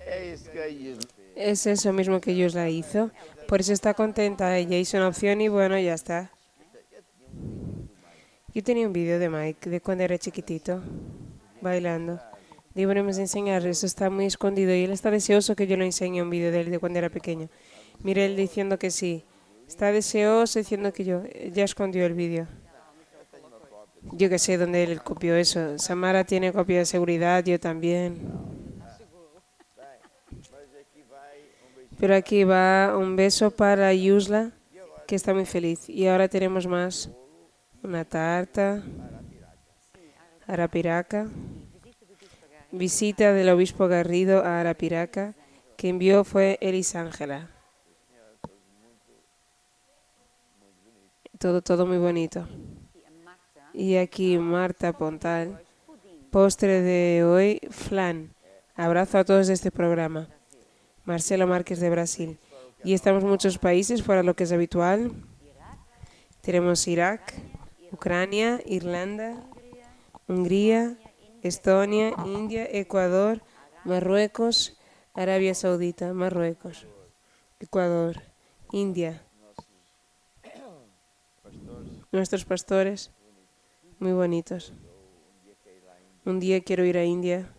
Es que ellos Es eso mismo que Dios la hizo. Por eso está contenta. Ella hizo una opción y bueno, ya está. Yo tenía un vídeo de Mike de cuando era chiquitito, bailando. Deberíamos enseñar, eso está muy escondido y él está deseoso que yo le enseñe un vídeo de él de cuando era pequeño. Mira él diciendo que sí. Está deseoso diciendo que yo. Ya escondió el vídeo. Yo que sé dónde él copió eso. Samara tiene copia de seguridad, yo también. Pero aquí va un beso para Yusla, que está muy feliz. Y ahora tenemos más. Una tarta. Arapiraca. Visita del obispo Garrido a Arapiraca, que envió fue Elisángela. Todo muy bonito. Y aquí Marta Pontal. Postre de hoy, flan. Abrazo a todos de este programa. Marcelo Márquez de Brasil. Y estamos en muchos países fuera de lo que es habitual. Tenemos Irak, Ucrania, Irlanda, Hungría, Estonia, India, Ecuador, Marruecos, Arabia Saudita, Marruecos, Ecuador, India. Nuestros pastores, muy bonitos. Un día quiero ir a India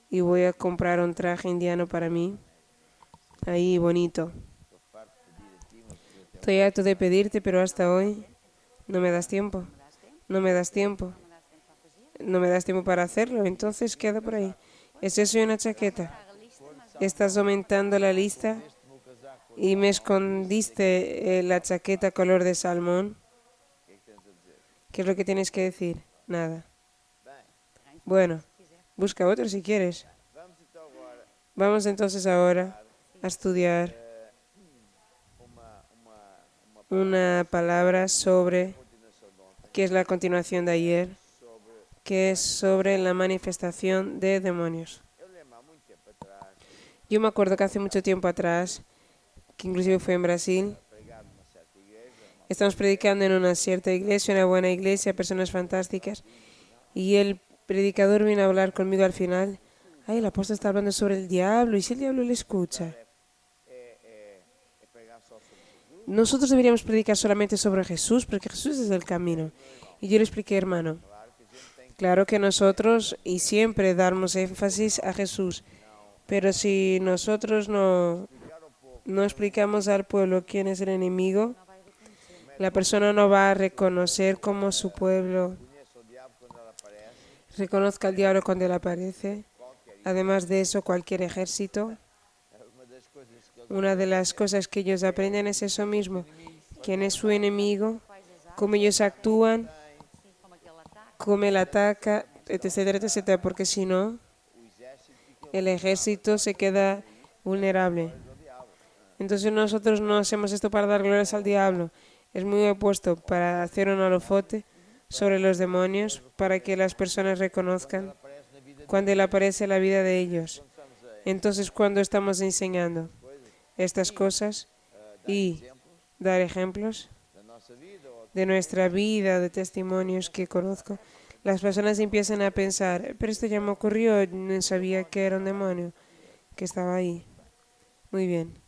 y voy a comprar un traje indiano para mí. Ahí, bonito. Estoy harto de pedirte, pero hasta hoy no me das tiempo. No me das tiempo. No me das tiempo para hacerlo, entonces queda por ahí. ¿Es eso y una chaqueta? Estás aumentando la lista y me escondiste la chaqueta color de salmón. ¿Qué es lo que tienes que decir? Nada. Bueno, busca otro si quieres. Vamos entonces ahora a estudiar una palabra sobre, que es la continuación de ayer, que es sobre la manifestación de demonios. Yo me acuerdo que hace mucho tiempo atrás, que inclusive fue en Brasil, estamos predicando en una cierta iglesia, una buena iglesia, personas fantásticas, y el predicador vino a hablar conmigo al final. Ay, el apóstol está hablando sobre el diablo, y si el diablo le escucha. Nosotros deberíamos predicar solamente sobre Jesús, porque Jesús es el camino. Y yo le expliqué, hermano, claro que nosotros y siempre damos énfasis a Jesús, pero si nosotros no explicamos al pueblo quién es el enemigo, la persona no va a reconocer cómo su pueblo reconozca al diablo cuando él aparece. Además de eso, cualquier ejército, una de las cosas que ellos aprenden es eso mismo, quién es su enemigo, cómo ellos actúan, cómo él ataca, etcétera, etcétera, porque si no, el ejército se queda vulnerable. Entonces nosotros no hacemos esto para dar glorias al diablo, es muy opuesto, para hacer un holofote sobre los demonios, para que las personas reconozcan cuando él aparece en la vida de ellos. Entonces cuando estamos enseñando estas cosas y dar ejemplos de nuestra vida, de testimonios que conozco, las personas empiezan a pensar, pero esto ya me ocurrió, no sabía que era un demonio que estaba ahí. Muy bien.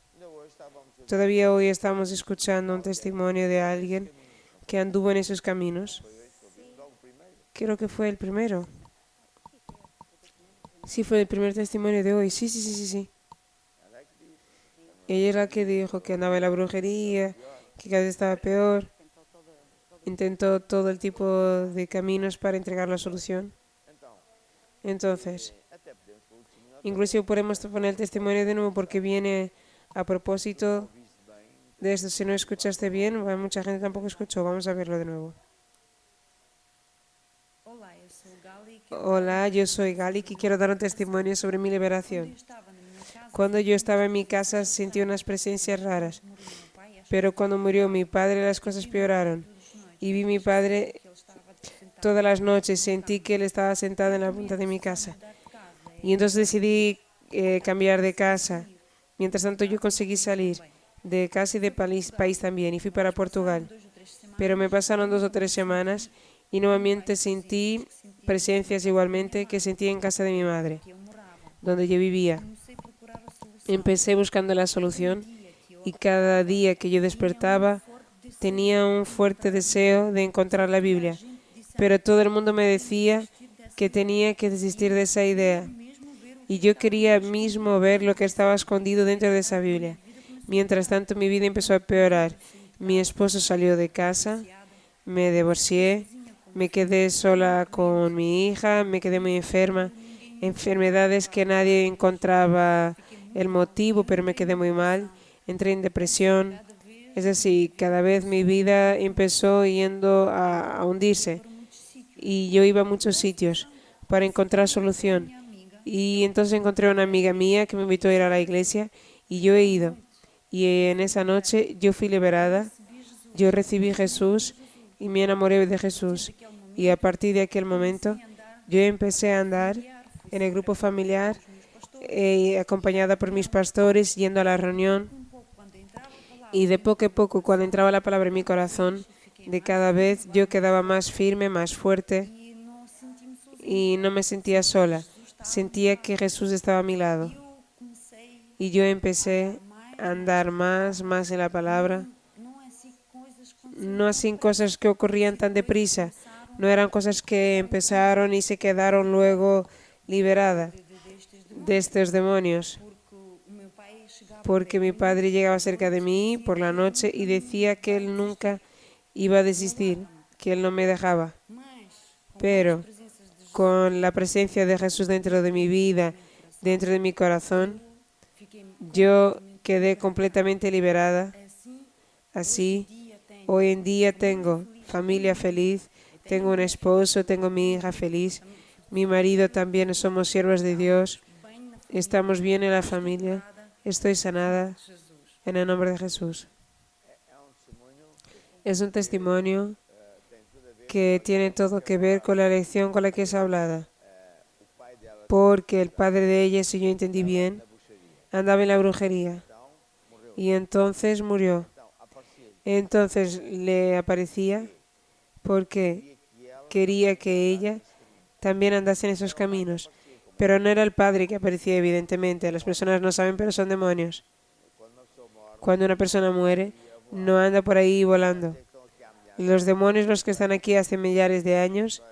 Todavía hoy estamos escuchando un testimonio de alguien que anduvo en esos caminos. Creo que fue el primero. Sí, fue el primer testimonio de hoy. Sí, sí, sí, sí, sí. Ella es la que dijo que andaba en la brujería, que cada vez estaba peor. Intentó todo el tipo de caminos para entregar la solución. Entonces, Até podemos pôr o testemunho outra inclusive podemos poner el testimonio de nuevo porque viene a propósito vez. Bem, de esto. Si no escuchaste bien, mucha gente tampoco escuchó. Vamos a verlo de nuevo. Olá, eu sou Gali. Hola, yo soy Gali y quiero dar un testimonio sobre mi liberación. Estava na minha casa. Cuando yo estaba en mi casa sentí unas presencias raras, Morreu meu pai, acho pero cuando murió mi padre las cosas peoraron. todos nós. Y vi mi padre Que ele estava sentado todas las noches, sentí que él estaba sentado en la punta de mi casa. mudar de casa. Y entonces decidí cambiar de casa. Mientras tanto yo conseguí salir de casa y de país también y fui para Portugal. 2 ou 3 semanas. Pero me pasaron 2 o 3 semanas y nuevamente sentí presencias igualmente que sentí en casa de mi madre, Que eu morava. donde yo vivía. Comecei a procurar a solução. Empecé buscando la solución y cada día que yo despertaba tenía un fuerte deseo de encontrar la Biblia. Pero todo el mundo me decía que tenía que desistir de esa idea. Y yo quería mismo ver lo que estaba escondido dentro de esa Biblia. Mientras tanto, mi vida empezó a empeorar. Mi esposo salió de casa, me divorcié, me quedé sola con mi hija, me quedé muy enferma. Enfermedades que nadie encontraba el motivo, pero me quedé muy mal. Entré en depresión. Es decir, cada vez mi vida empezó yendo a hundirse. Y yo iba a muchos sitios para encontrar solución. Y entonces encontré una amiga mía que me invitó a ir a la iglesia y yo he ido. Y en esa noche yo fui liberada, yo recibí a Jesús y me enamoré de Jesús. Y a partir de aquel momento yo empecé a andar en el grupo familiar, acompañada por mis pastores, yendo a la reunión. Y de poco a poco, cuando entraba la palabra en mi corazón, de cada vez yo quedaba más firme, más fuerte y no me sentía sola. Sentía que Jesús estaba a mi lado. Y yo empecé a andar más en la palabra. No así cosas que ocurrían tan deprisa. No eran cosas que empezaron y se quedaron luego liberadas de estos demonios. Porque mi padre llegaba cerca de mí por la noche y decía que él nunca iba a desistir, que él no me dejaba. Pero con la presencia de Jesús dentro de mi vida, dentro de mi corazón, yo quedé completamente liberada. Así, hoy en día tengo familia feliz, tengo un esposo, tengo mi hija feliz, mi marido también, somos siervos de Dios, estamos bien en la familia, estoy sanada en el nombre de Jesús. Es un testimonio que tiene todo que ver con la lección con la que es hablada. Porque el padre de ella, si yo entendí bien, andaba en la brujería. Y entonces murió. Entonces le aparecía porque quería que ella también andase en esos caminos. Pero no era el padre que aparecía, evidentemente. Las personas no saben, pero son demonios. Cuando una persona muere, no anda por ahí volando. Los demonios, los que están aquí hace millares de años,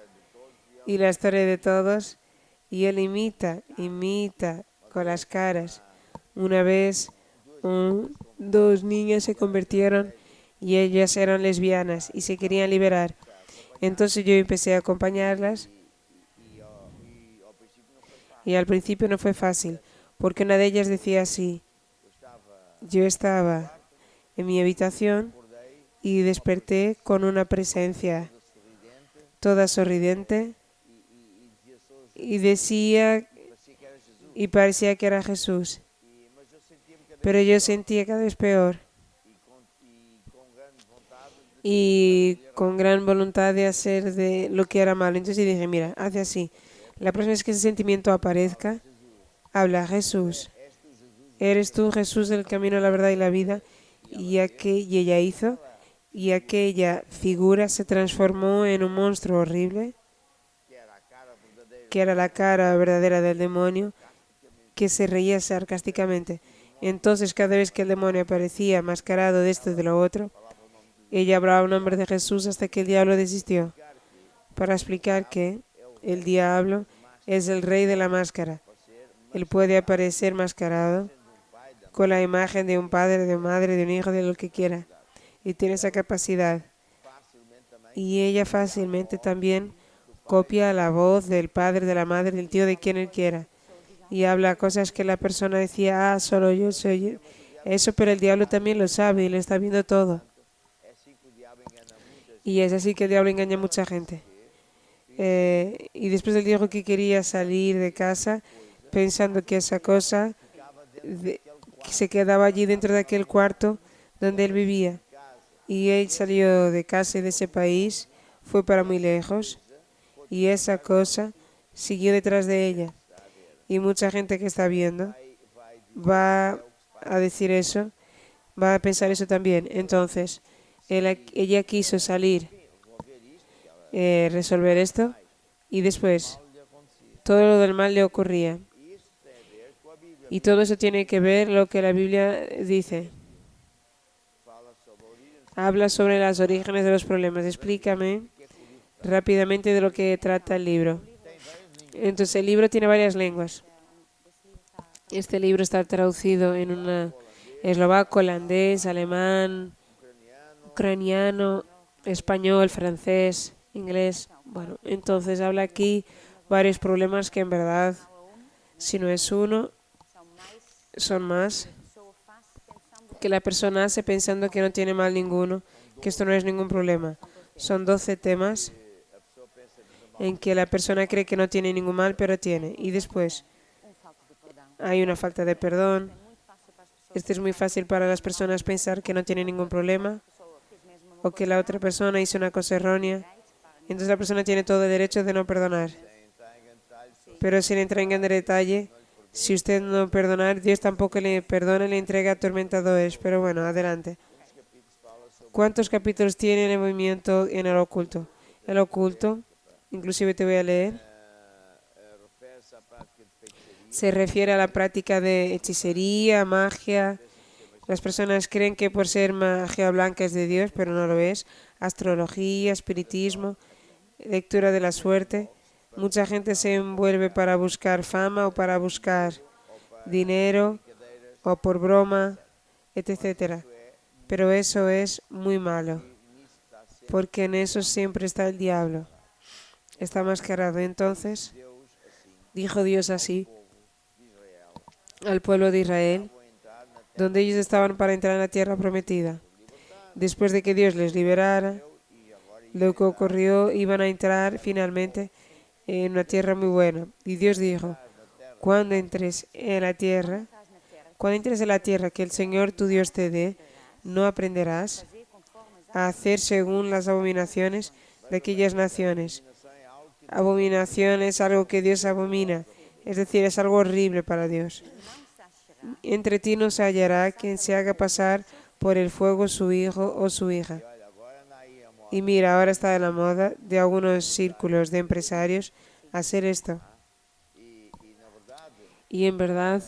y la historia de todos, y él imita con las caras. Una vez, 2 niñas se convirtieron y ellas eran lesbianas y se querían liberar. Entonces yo empecé a acompañarlas y al principio no fue fácil, porque una de ellas decía así: yo estaba en mi habitación y desperté con una presencia toda sorridente y decía y parecía que era Jesús, pero yo sentía cada vez peor y con gran voluntad de hacer de lo que era malo. Entonces dije, mira, haz así, la próxima vez que ese sentimiento aparezca, habla: Jesús, eres tú Jesús, el camino, la verdad y la vida. Y ella hizo, y aquella figura se transformó en un monstruo horrible, que era la cara verdadera del demonio, que se reía sarcásticamente. Entonces, cada vez que el demonio aparecía mascarado de esto y de lo otro, ella hablaba en nombre de Jesús hasta que el diablo desistió. Para explicar que el diablo es el rey de la máscara. Él puede aparecer mascarado con la imagen de un padre, de una madre, de un hijo, de lo que quiera. Y tiene esa capacidad. Y ella fácilmente también copia la voz del padre, de la madre, del tío, de quien él quiera. Y habla cosas que la persona decía, solo yo soy yo. Eso, pero el diablo también lo sabe y le está viendo todo. Y es así que el diablo engaña a mucha gente. Y después él dijo que quería salir de casa pensando que esa cosa que se quedaba allí dentro de aquel cuarto donde él vivía. Y él salió de casa y de ese país, fue para muy lejos y esa cosa siguió detrás de ella. Y mucha gente que está viendo va a decir eso, va a pensar eso también. Entonces, ella quiso salir, resolver esto y después todo lo del mal le ocurría. Y todo eso tiene que ver lo que la Biblia dice. Habla sobre los orígenes de los problemas. Explícame rápidamente de lo que trata el libro. Entonces el libro tiene varias lenguas. Este libro está traducido en una eslovaco, holandés, alemán, ucraniano, español, francés, inglés. Bueno, entonces habla aquí varios problemas que en verdad, si no es uno, son más, que la persona hace pensando que no tiene mal ninguno, que esto no es ningún problema. Son 12 temas en que la persona cree que no tiene ningún mal, pero tiene. Y después hay una falta de perdón. Esto es muy fácil para las personas pensar que no tiene ningún problema o que la otra persona hizo una cosa errónea. Entonces la persona tiene todo el derecho de no perdonar. Pero sin entrar en detalle, si usted no perdonar, Dios tampoco le perdona y le entrega atormentadores. Pero bueno, adelante. ¿Cuántos capítulos tiene el movimiento en el oculto? El oculto, inclusive te voy a leer, se refiere a la práctica de hechicería, magia. Las personas creen que por ser magia blanca es de Dios, pero no lo es. Astrología, espiritismo, lectura de la suerte. Mucha gente se envuelve para buscar fama o para buscar dinero o por broma, etc. Pero eso es muy malo, porque en eso siempre está el diablo. Está mascarado. Entonces, dijo Dios así al pueblo de Israel, donde ellos estaban para entrar en la tierra prometida. Después de que Dios les liberara, lo que ocurrió, iban a entrar finalmente en una tierra muy buena. Y Dios dijo, cuando entres en la tierra que el Señor tu Dios te dé, no aprenderás a hacer según las abominaciones de aquellas naciones. Abominación es algo que Dios abomina, es decir, es algo horrible para Dios. Entre ti no se hallará quien se haga pasar por el fuego su hijo o su hija. Y mira, ahora está de la moda de algunos círculos de empresarios hacer esto. Y en verdad,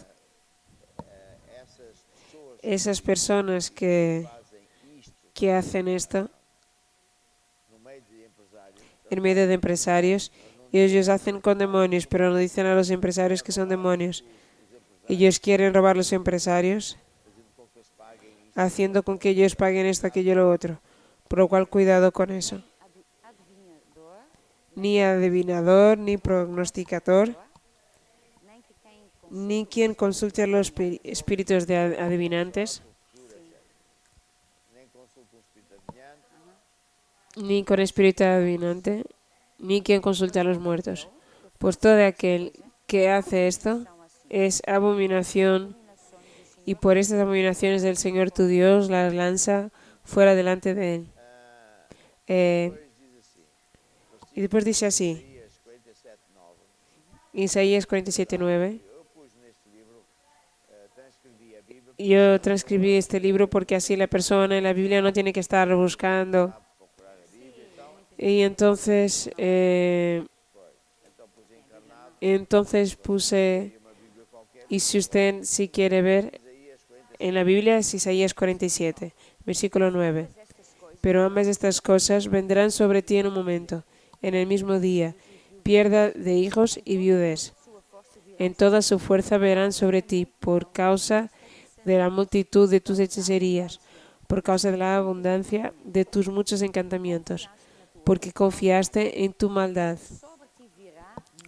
esas personas que hacen esto en medio de empresarios, ellos hacen con demonios, pero no dicen a los empresarios que son demonios. Ellos quieren robar a los empresarios, haciendo con que ellos paguen esto, aquello, lo otro. Por lo cual, cuidado con eso. Ni adivinador, ni prognosticador, ni quien consulte a los espíritus de adivinantes, ni con espíritu adivinante, ni quien consulte a los muertos. Pues todo aquel que hace esto es abominación, y por estas abominaciones del Señor tu Dios las lanza fuera delante de él. Y después dice así, Isaías 47:9. Yo transcribí este libro porque así la persona en la Biblia no tiene que estar buscando. Y entonces puse, y si usted si quiere ver, en la Biblia es Isaías 47, versículo 9. Pero ambas estas cosas vendrán sobre ti en un momento, en el mismo día, pierda de hijos y viudes. En toda su fuerza verán sobre ti por causa de la multitud de tus hechicerías, por causa de la abundancia de tus muchos encantamientos, porque confiaste en tu maldad.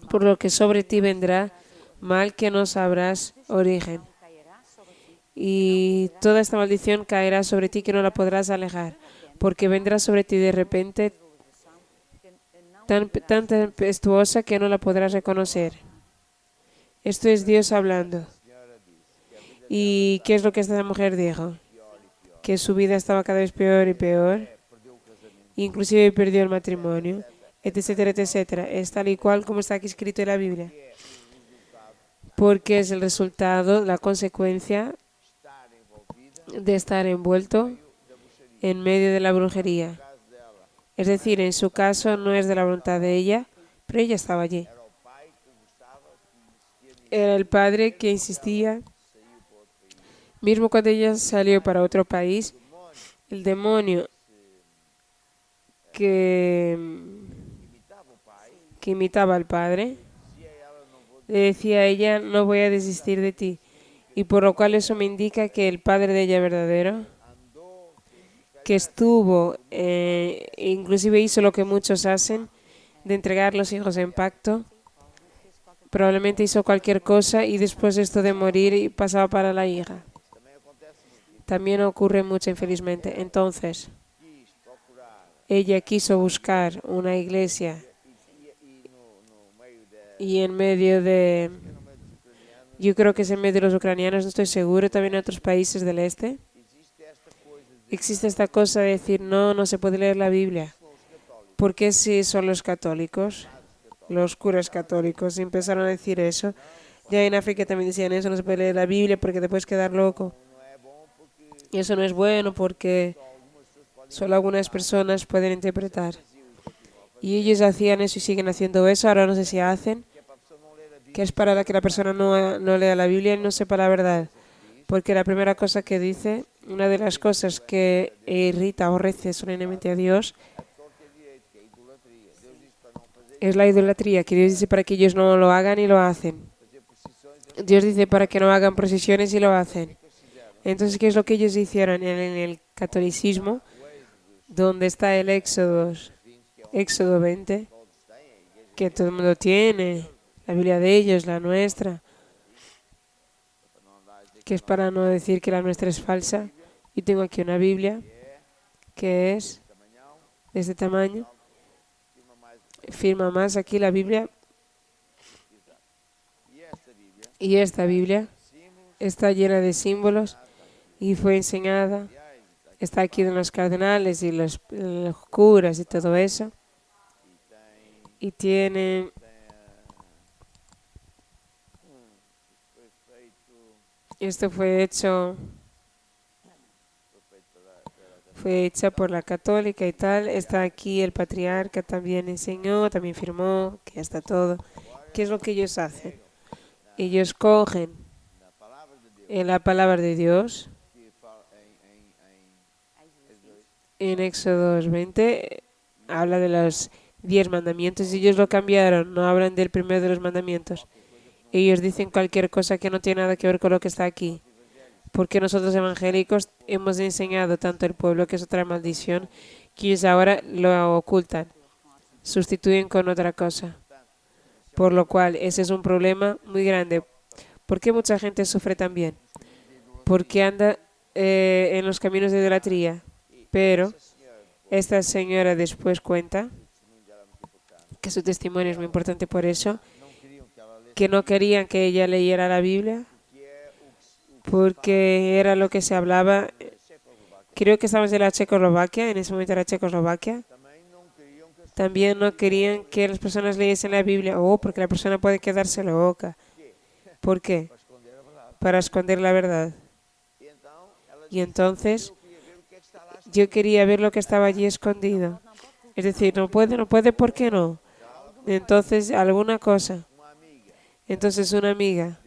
Por lo que sobre ti vendrá mal que no sabrás origen. Y toda esta maldición caerá sobre ti que no la podrás alejar, porque vendrá sobre ti de repente tan tempestuosa que no la podrás reconocer. Esto es Dios hablando. ¿Y qué es lo que esta mujer dijo? Que su vida estaba cada vez peor y peor. Inclusive perdió el matrimonio, etcétera, etcétera. Es tal y cual como está aquí escrito en la Biblia. Porque es el resultado, la consecuencia de estar envuelto en medio de la brujería. Es decir, en su caso no es de la voluntad de ella, pero ella estaba allí. Era el padre que insistía. Mismo cuando ella salió para otro país, el demonio que imitaba al padre le decía a ella: no voy a desistir de ti. Y por lo cual eso me indica que el padre de ella verdadero, que estuvo, inclusive hizo lo que muchos hacen, de entregar los hijos en pacto, probablemente hizo cualquier cosa y después de esto de morir pasaba para la hija. También ocurre mucho, infelizmente. Entonces, ella quiso buscar una iglesia y en medio de, yo creo que es en medio de los ucranianos, no estoy seguro, también en otros países del este, existe esta cosa de decir: no se puede leer la Biblia. ¿Por qué si son los católicos, los curas católicos, empezaron a decir eso? Ya en África también decían eso: no se puede leer la Biblia porque te puedes quedar loco. Y eso no es bueno porque solo algunas personas pueden interpretar. Y ellos hacían eso y siguen haciendo eso. Ahora no sé si hacen, que es para que la persona no lea la Biblia y no sepa la verdad. Porque la primera cosa que dice, una de las cosas que irrita o aborrece solemnemente a Dios, es la idolatría, que Dios dice para que ellos no lo hagan y lo hacen. Dios dice para que no hagan procesiones y lo hacen. Entonces, ¿qué es lo que ellos hicieron en el catolicismo? Donde está el Éxodo 20, que todo el mundo tiene, la Biblia de ellos, la nuestra, que es para no decir que la nuestra es falsa. Yo tengo aquí una Biblia que es de este tamaño, firma más aquí la Biblia, y esta Biblia está llena de símbolos y fue enseñada, está aquí de los cardenales y los curas y todo eso, y tiene esto fue hecha por la católica y tal. Está aquí el patriarca, también enseñó, también firmó, que ya está todo. ¿Qué es lo que ellos hacen? Ellos cogen en la palabra de Dios, en Éxodo 20, habla de los 10 mandamientos y ellos lo cambiaron, no hablan del primero de los mandamientos. Ellos dicen cualquier cosa que no tiene nada que ver con lo que está aquí. Porque nosotros evangélicos hemos enseñado tanto al pueblo que es otra maldición, que ellos ahora lo ocultan, sustituyen con otra cosa. Por lo cual ese es un problema muy grande. ¿Por qué mucha gente sufre también? Porque anda en los caminos de idolatría. Pero esta señora después cuenta, que su testimonio es muy importante por eso, que no querían que ella leyera la Biblia, porque era lo que se hablaba. Creo que estábamos en la Checoslovaquia, en ese momento era Checoslovaquia. También no querían que las personas leyesen la Biblia, porque la persona puede quedarse loca. ¿Por qué? Para esconder la verdad. Y entonces yo quería ver lo que estaba allí escondido. Es decir, no puede, ¿por qué no? Entonces, alguna cosa. Entonces, una amiga.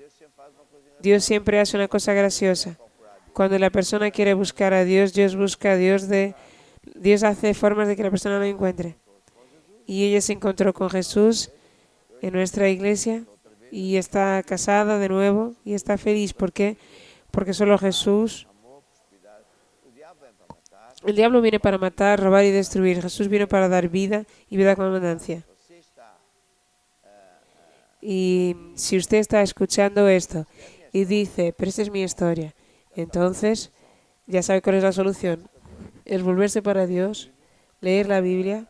Dios siempre hace una cosa graciosa. Cuando la persona quiere buscar a Dios, Dios busca a Dios. Dios hace formas de que la persona lo encuentre. Y ella se encontró con Jesús en nuestra iglesia y está casada de nuevo y está feliz. ¿Por qué? Porque solo Jesús. El diablo viene para matar, robar y destruir. Jesús vino para dar vida y vida con abundancia. Y si usted está escuchando esto y dice, pero esta es mi historia, entonces ya sabe cuál es la solución. Es volverse para Dios, leer la Biblia,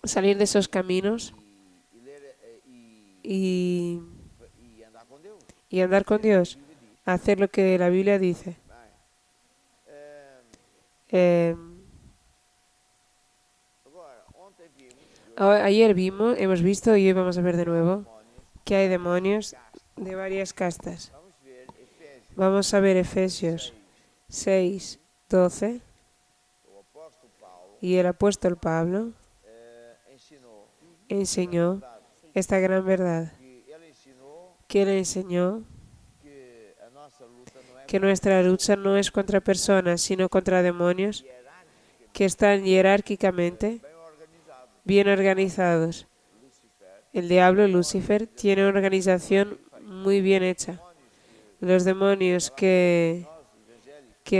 salir de esos caminos y andar con Dios, hacer lo que la Biblia dice. Ayer hemos visto y hoy vamos a ver de nuevo que hay demonios de varias castas. Vamos a ver Efesios 6, 12. Y el apóstol Pablo enseñó esta gran verdad. Que él enseñó que nuestra lucha no es contra personas, sino contra demonios que están jerárquicamente bien organizados. El diablo, Lucifer, tiene una organización muy bien hecha. Los demonios que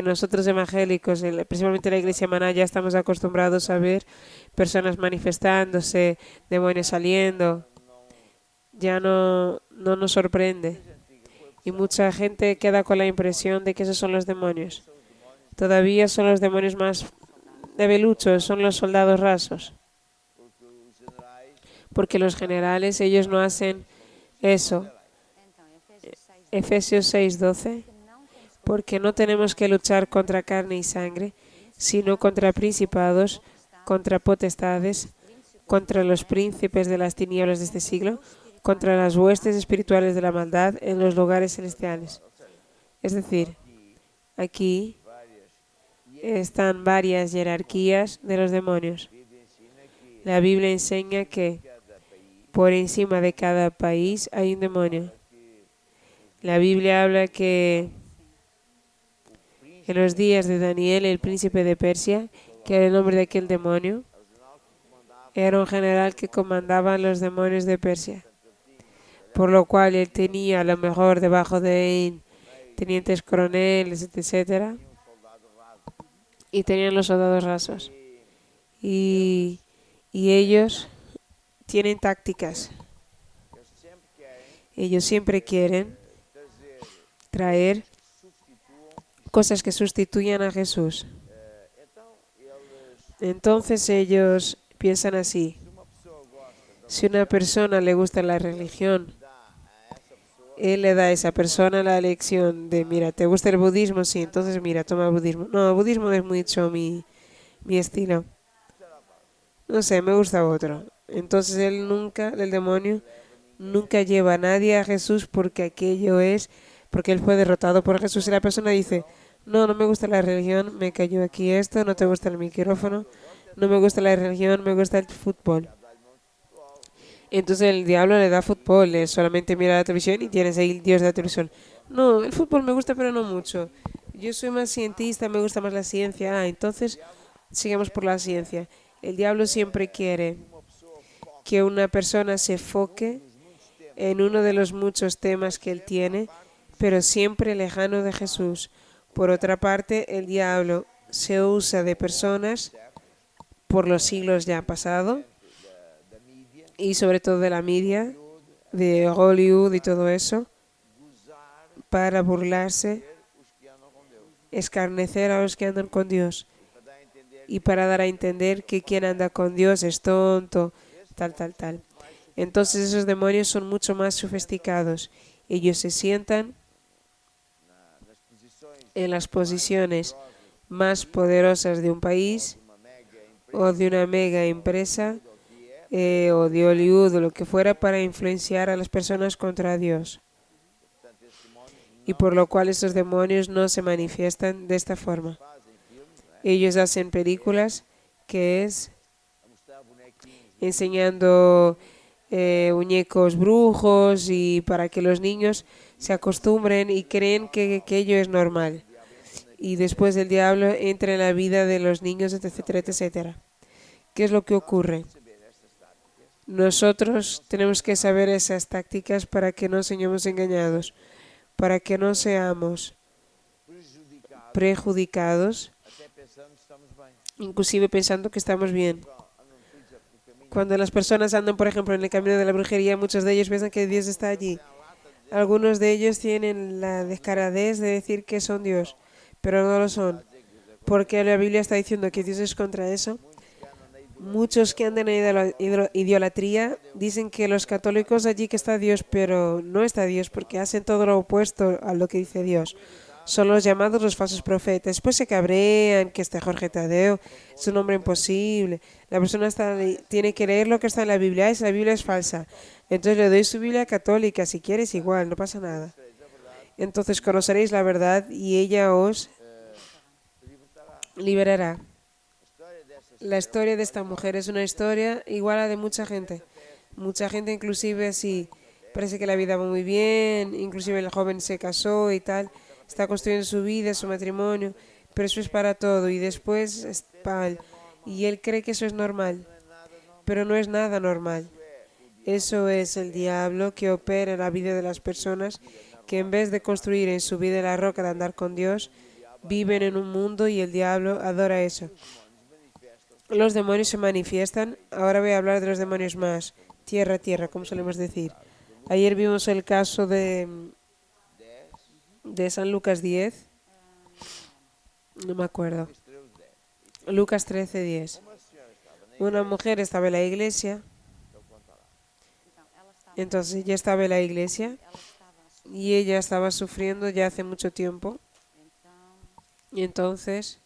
nosotros evangélicos, principalmente la iglesia Maná, ya estamos acostumbrados a ver personas manifestándose, demonios saliendo, ya no nos sorprende. Y mucha gente queda con la impresión de que esos son los demonios. Todavía son los demonios más debiluchos, son los soldados rasos. Porque los generales, ellos no hacen eso. Efesios 6:12. Porque no tenemos que luchar contra carne y sangre, sino contra principados, contra potestades, contra los príncipes de las tinieblas de este siglo, contra las huestes espirituales de la maldad en los lugares celestiales. Es decir, aquí están varias jerarquías de los demonios. La Biblia enseña que por encima de cada país hay un demonio. La Biblia habla que en los días de Daniel, el príncipe de Persia, que era el nombre de aquel demonio, era un general que comandaba los demonios de Persia. Por lo cual él tenía a lo mejor debajo de él tenientes coroneles, etc. Y tenían los soldados rasos. Y ellos tienen tácticas. Ellos siempre quieren traer cosas que sustituyan a Jesús. Entonces ellos piensan así. Si a una persona le gusta la religión, él le da a esa persona la elección de, mira, ¿te gusta el budismo? Sí, entonces mira, toma el budismo. No, el budismo no es mucho mi estilo. No sé, me gusta otro. Entonces el demonio, nunca lleva a nadie a Jesús porque él fue derrotado por Jesús. Y la persona dice, no me gusta la religión, me cayó aquí esto, no te gusta el micrófono, no me gusta la religión, me gusta el fútbol. Entonces el diablo le da fútbol, solamente mira la televisión y tienes ahí el Dios de la televisión. No, el fútbol me gusta pero no mucho. Yo soy más cientista, me gusta más la ciencia. Entonces sigamos por la ciencia. El diablo siempre quiere que una persona se enfoque en uno de los muchos temas que él tiene, pero siempre lejano de Jesús. Por otra parte, el diablo se usa de personas por los siglos ya pasados y sobre todo de la media, de Hollywood y todo eso, para burlarse, escarnecer a los que andan con Dios y para dar a entender que quien anda con Dios es tonto, tal. Entonces esos demonios son mucho más sofisticados. Ellos se sientan en las posiciones más poderosas de un país o de una mega empresa o de Hollywood o lo que fuera para influenciar a las personas contra Dios. Y por lo cual esos demonios no se manifiestan de esta forma. Ellos hacen películas que es enseñando muñecos brujos y para que los niños se acostumbren y creen que aquello es normal. Y después el diablo entra en la vida de los niños, etcétera. ¿Qué es lo que ocurre? Nosotros tenemos que saber esas tácticas para que no seamos engañados, para que no seamos prejudicado, prejudicados, até pensando que estamos bem. inclusive pensando que estamos bien. Andam felizes pelo caminho, Cuando las personas andan, por ejemplo, en el camino de la brujería, muchos de ellos piensan que Dios está allí. Algunos de ellos tienen la descaradez de decir que son Dios, pero no lo son, porque la Biblia está diciendo que Dios es contra eso. Muchos que andan en idolatría dicen que los católicos allí que está Dios, pero no está Dios porque hacen todo lo opuesto a lo que dice Dios. Son los llamados los falsos profetas. Después se cabrean que este Jorge Tadeo es un hombre imposible. La persona tiene que leer lo que está en la Biblia. La Biblia es falsa. Entonces le doy su Biblia católica. Si quieres, igual, no pasa nada. Entonces conoceréis la verdad y ella os liberará. La historia de esta mujer es una historia igual a la de mucha gente. Mucha gente inclusive así, parece que la vida va muy bien, inclusive el joven se casó y tal, está construyendo su vida, su matrimonio, pero eso es para todo y después es pal. Y él cree que eso es normal, pero no es nada normal. Eso es el diablo que opera en la vida de las personas que en vez de construir en su vida la roca de andar con Dios, viven en un mundo y el diablo adora eso. Los demonios se manifiestan. Ahora voy a hablar de los demonios más. Tierra, tierra, como solemos decir. Ayer vimos el caso de San Lucas 10. No me acuerdo. Lucas 13:10. Una mujer estaba en la iglesia. Entonces ella estaba en la iglesia y ella estaba sufriendo ya hace mucho tiempo. Y entonces...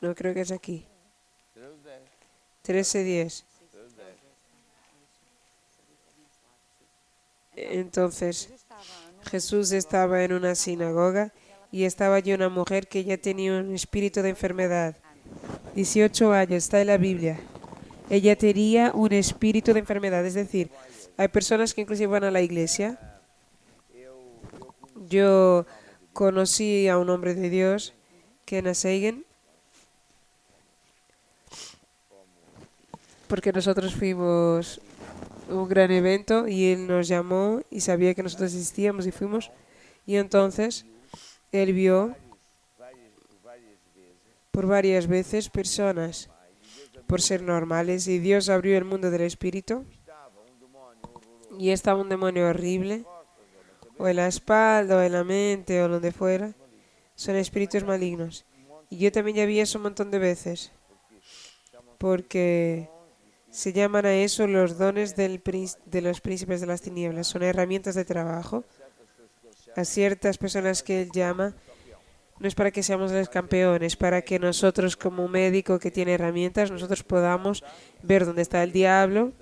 No creo que es aquí. 13:10. Entonces Jesús estaba en una sinagoga y estaba allí una mujer que ya tenía un espíritu de enfermedad. 18 años, está en la Biblia. Ella tenía un espíritu de enfermedad, es decir, hay personas que inclusive van a la iglesia. Yo conocí a un hombre de Dios, Ken Sagan, porque nosotros fuimos a un gran evento y él nos llamó y sabía que nosotros existíamos y fuimos. Y entonces él vio por varias veces personas por ser normales y Dios abrió el mundo del espíritu y estaba un demonio horrible o en la espalda o en la mente o donde fuera. Son espíritus malignos. Y yo también ya vi eso un montón de veces porque se llaman a eso los dones de los príncipes de las tinieblas. Son herramientas de trabajo. A ciertas personas que él llama, no es para que seamos los campeones, para que nosotros como médico que tiene herramientas, nosotros podamos ver dónde está el diablo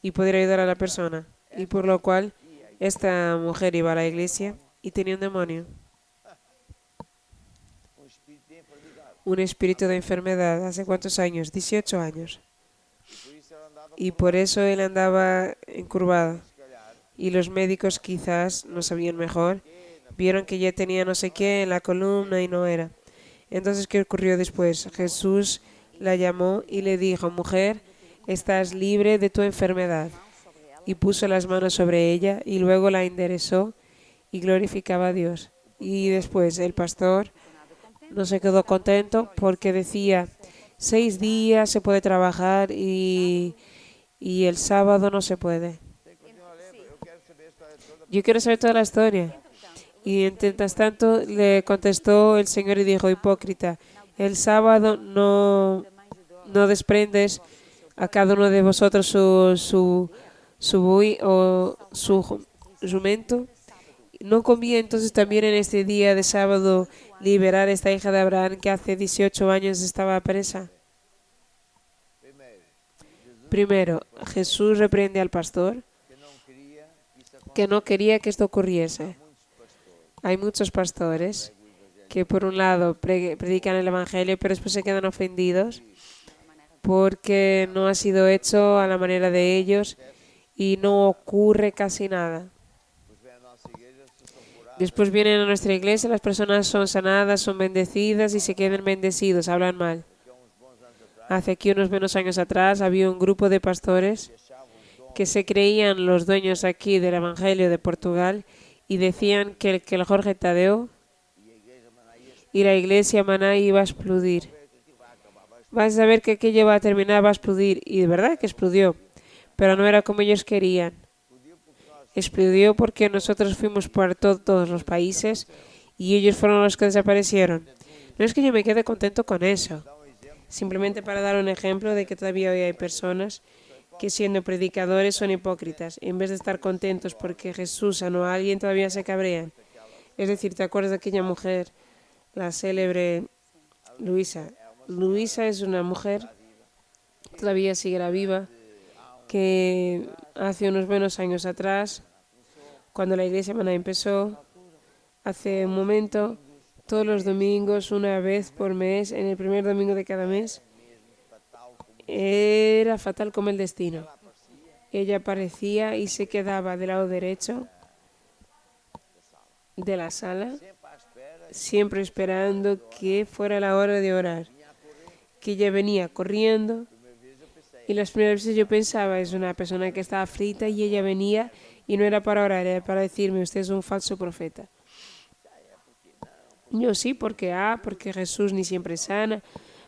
y poder ayudar a la persona. Y por lo cual, esta mujer iba a la iglesia y tenía un demonio. Un espíritu de enfermedad. ¿Hace cuántos años? 18 años. Y por eso él andaba encurvado. Y los médicos quizás no sabían mejor. Vieron que ya tenía no sé qué en la columna y no era. Entonces, ¿qué ocurrió después? Jesús la llamó y le dijo, mujer, estás libre de tu enfermedad. Y puso las manos sobre ella y luego la enderezó y glorificaba a Dios. Y después el pastor no se quedó contento porque decía, 6 días se puede trabajar y el sábado no se puede. Yo quiero saber toda la historia. Y mientras tanto le contestó el Señor y dijo, hipócrita, el sábado no desprendes a cada uno de vosotros su buey o su jumento. ¿No conviene entonces también en este día de sábado liberar a esta hija de Abraham que hace 18 años estaba presa? Primero, Jesús reprende al pastor que no quería que esto ocurriese. Hay muchos pastores que por un lado predican el Evangelio, pero después se quedan ofendidos porque no ha sido hecho a la manera de ellos y no ocurre casi nada. Después vienen a nuestra iglesia, las personas son sanadas, son bendecidas y se quedan bendecidos, hablan mal. Hace aquí unos menos años atrás había un grupo de pastores que se creían los dueños aquí del Evangelio de Portugal y decían que el Jorge Tadeo y la iglesia Maná iba a explodir. Vas a ver que aquello va a terminar, va a explodir. Y de verdad que explodió. Pero no era como ellos querían. Explodió porque nosotros fuimos por todos los países y ellos fueron los que desaparecieron. No es que yo me quede contento con eso. Simplemente para dar un ejemplo de que todavía hoy hay personas que siendo predicadores son hipócritas. En vez de estar contentos porque Jesús sanó a alguien, todavía se cabrean. Es decir, ¿te acuerdas de aquella mujer, la célebre Luisa? Luisa es una mujer, todavía sigue viva, que hace unos buenos años atrás, cuando la iglesia Maná empezó, hace un momento, todos los domingos, una vez por mes, en el primer domingo de cada mes, era fatal como el destino. Ella aparecía y se quedaba del lado derecho de la sala, siempre esperando que fuera la hora de orar. Que ella venía corriendo y las primeras veces yo pensaba, es una persona que estaba frita y ella venía y no era para orar, era para decirme, usted es un falso profeta. Yo sí, porque Jesús ni siempre sana,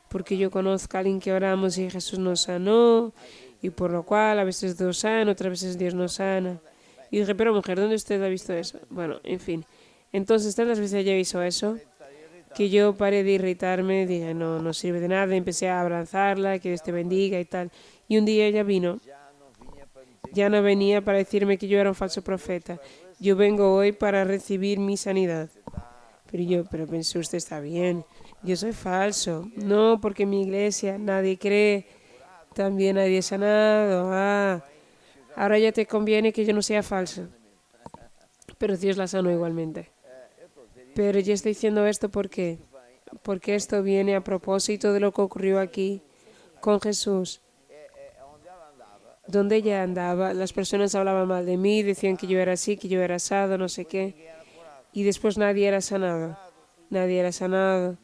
porque yo conozco a alguien que oramos y Jesús nos sanó, y por lo cual a veces Dios sana, otras veces Dios no sana. Y dije, pero mujer, ¿dónde usted ha visto eso? Bueno, en fin. Entonces, tantas veces ella hizo eso, que yo paré de irritarme, dije, no sirve de nada, empecé a abrazarla, que Dios te bendiga y tal. Y un día ella vino, ya no venía para decirme que yo era un falso profeta. Yo vengo hoy para recibir mi sanidad. Pero pensé, usted está bien, yo soy falso. No, porque en mi iglesia nadie cree, también nadie es sanado. Ahora ya te conviene que yo no sea falso. Pero Dios la sanó igualmente. Pero yo estoy diciendo esto porque esto viene a propósito de lo que ocurrió aquí con Jesús. Donde ella andaba, las personas hablaban mal de mí, decían que yo era así, que yo era asado, no sé qué. Y después nadie era sanado. Nadie era sanado.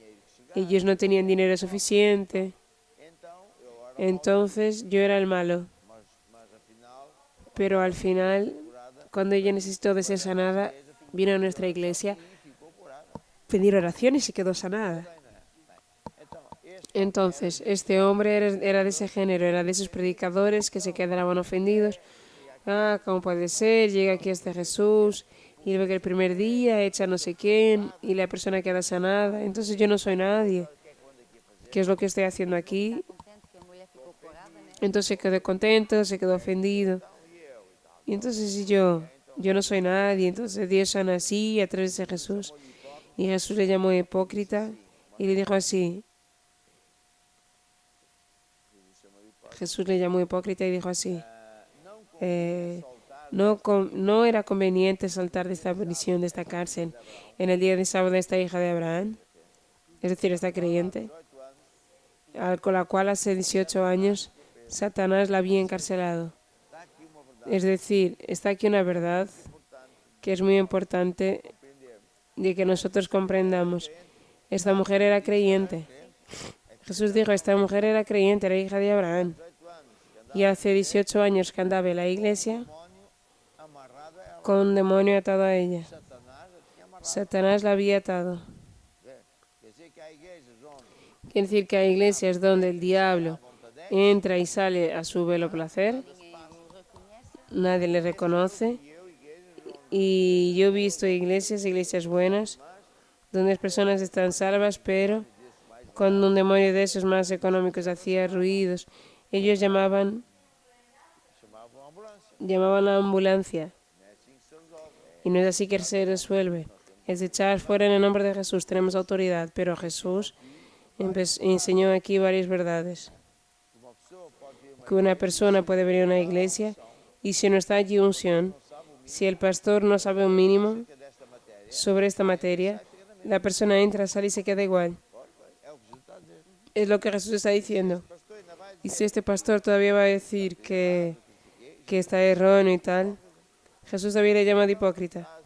Ellos no tenían dinero suficiente. Entonces yo era el malo. Pero al final, cuando ella necesitó de ser sanada, vino a nuestra iglesia, pedir oración y se quedó sanada. Entonces, este hombre era de ese género, era de esos predicadores que se quedaban ofendidos. ¿Cómo puede ser? Llega aquí este Jesús y ve que el primer día echa no sé quién y la persona queda sanada. Entonces yo no soy nadie. ¿Qué es lo que estoy haciendo aquí? Entonces se quedó contento, se quedó ofendido. Y entonces si yo no soy nadie, entonces Dios sana así a través de Jesús. Y Jesús le llamó hipócrita y le dijo así. Jesús le llamó hipócrita y dijo así. No era conveniente saltar de esta prisión, de esta cárcel, en el día de sábado de esta hija de Abraham, es decir, esta creyente, con la cual hace 18 años Satanás la había encarcelado. Es decir, está aquí una verdad que es muy importante de que nosotros comprendamos. Esta mujer era creyente. Jesús dijo, esta mujer era creyente, era hija de Abraham. Y hace 18 años que andaba en la iglesia con un demonio atado a ella. Satanás la había atado. Quiere decir que hay iglesias donde el diablo entra y sale a su velo placer. Nadie le reconoce. Y yo he visto iglesias buenas, donde las personas están salvas, pero cuando un demonio de esos más económicos hacía ruidos, ellos llamaban a la ambulancia. Y no es así que se resuelve. Es echar fuera en el nombre de Jesús. Tenemos autoridad, pero Jesús enseñó aquí varias verdades. Que una persona puede venir a una iglesia y si no está allí unción, si el pastor no sabe un mínimo sobre esta materia, la persona entra, sale y se queda igual. Es lo que Jesús está diciendo. Y si este pastor todavía va a decir que está erróneo y tal, Jesús todavía le llama de hipócrita.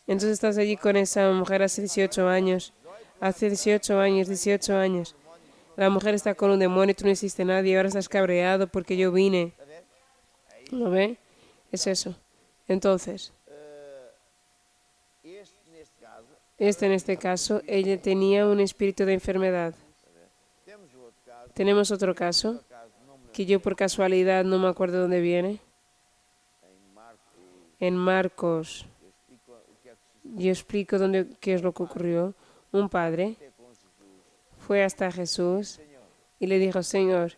Entonces estás allí con esa mujer hace 18 años. Hace 18 años. La mujer está con un demonio, tú no hiciste nada y ahora estás cabreado porque yo vine. Está vendo? É isso. ¿Lo ve? Es eso. Entonces, Este, en neste caso, este caso, ella tenía un espíritu de enfermedad. temos o outro caso. Tenemos otro caso, Por acaso, não me que yo por casualidad no me acuerdo dónde viene. em Marcos, En Marcos, eu explico o que é que sucedeu yo explico qué es lo que ocurrió. Un padre com Jesus. fue hasta Jesús Senhor, y le dijo, Señor,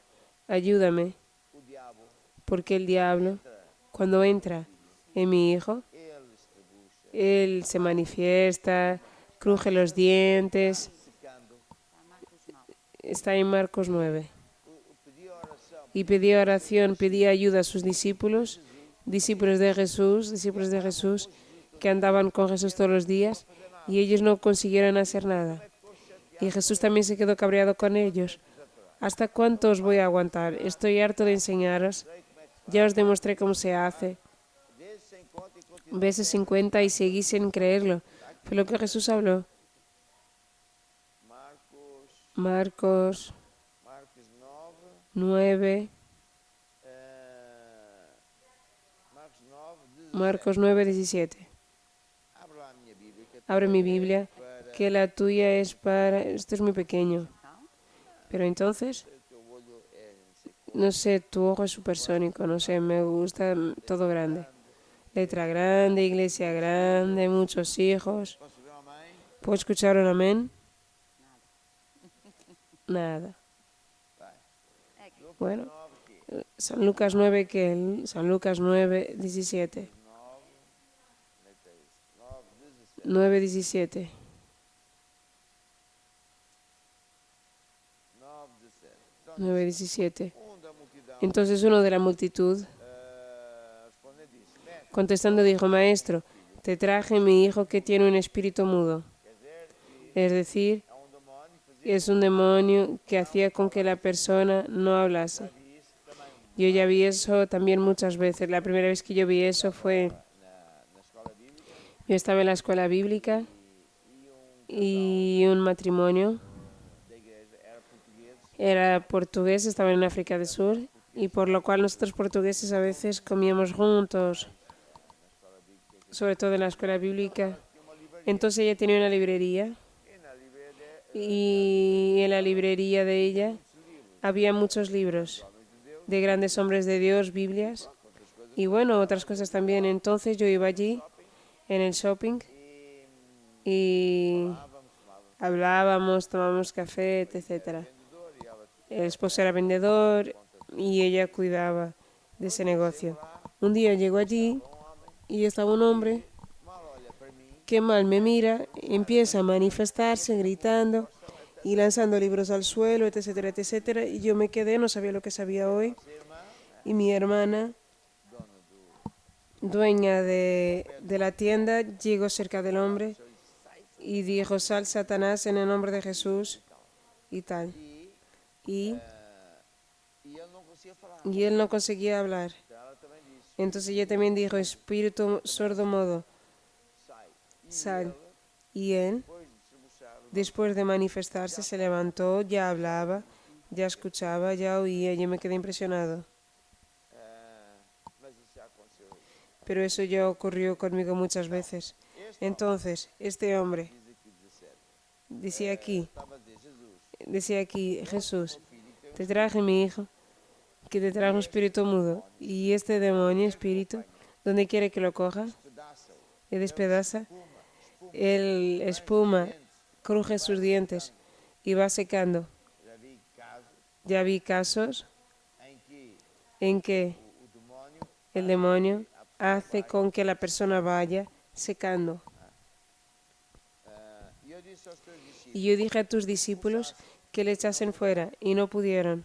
ayúdame, o diabo porque el diablo, cuando entra en mi hijo, ele estrebucha, él se manifiesta, cruje los dientes. secando, Está en Marcos 9. pediu oração. Y pedía oración, pedía ayuda a sus discípulos de Jesús, que andaban con Jesús todos los días, y ellos no consiguieron hacer nada. Y Jesús también se quedó cabreado con ellos. ¿Hasta cuánto os voy a aguantar? Estoy harto de enseñaros. Ya os demostré cómo se hace. Vezes sem conta e continua. Veces 50 y seguís sin creerlo. Fue lo que Jesús habló. Marcos Marcos 9, 9, Marcos 9, 17. Marcos 9, 17. Abre lá a minha Bíblia. Que Abre mi Biblia, para que la tuya es para... Esto es muy pequeño. Pero entonces, teu olho é no sé, tu ojo es supersónico, no sé, me gusta todo grande. Letra grande, iglesia grande, muchos hijos. Posso ver uma mãe? ¿Puedo escuchar un amén? Nada. Bueno, 9, que San Lucas 9, ¿qué? San Lucas 9, 17. 9, 17. 9, 17. da multidão Entonces uno de la multitud, respondeu e disse: Mestre, contestando, dijo, Maestro, te traje mi hijo que tiene un espíritu mudo. Es decir, há demónio que fazia es un demonio que hacía con que la persona no hablase. isso também Yo ya vi eso también muchas veces. La primera vez que yo vi eso fue, na escola bíblica yo estaba en la escuela bíblica y un matrimonio da igreja era português. era portugués, estaban en África del Sur, y por lo cual nosotros portugueses a veces comíamos juntos, sobre todo en la escuela bíblica. Entonces ella tenía una librería y en la librería de ella había muchos libros de grandes hombres de Dios, Biblias y bueno, otras cosas también. Entonces yo iba allí en el shopping y hablábamos, tomábamos café, etc. El esposo era vendedor y ella cuidaba de ese negocio. Un día llegó allí y estaba un hombre que mal me mira, empieza a manifestarse, gritando y lanzando libros al suelo, etcétera, etcétera. Y yo me quedé, no sabía lo que sabía hoy. Y mi hermana, dueña de la tienda, llegó cerca del hombre y dijo, sal Satanás en el nombre de Jesús y tal. Y E ele não conseguia falar. y él no conseguía hablar. Ela também disse: Entonces ella también dijo, espíritu sordomudo, sai. sal. Y él, Depois de desbuchar, después de manifestarse, se levantó, ya hablaba, ya escuchaba, ya oía. Yo me quedé impresionado. mas isso já aconteceu. Pero eso ya ocurrió conmigo muchas veces. Entonces, este hombre Diz aqui 17. decía Estava a dizer: Jesus, decía aquí, Jesús, te traje mi hijo, que te trajo un espíritu mudo. Y este demonio, espíritu, ¿dónde quiere que lo coja? pedaça-o. Le despedaza. Él espuma, cruje sus dientes y va secando. Já vi casos Ya vi casos em que en que o demónio el demonio hace con que la persona vaya secando. e eu disse aos teus discípulos Y yo dije a tus discípulos que le echasen fuera y no pudieron.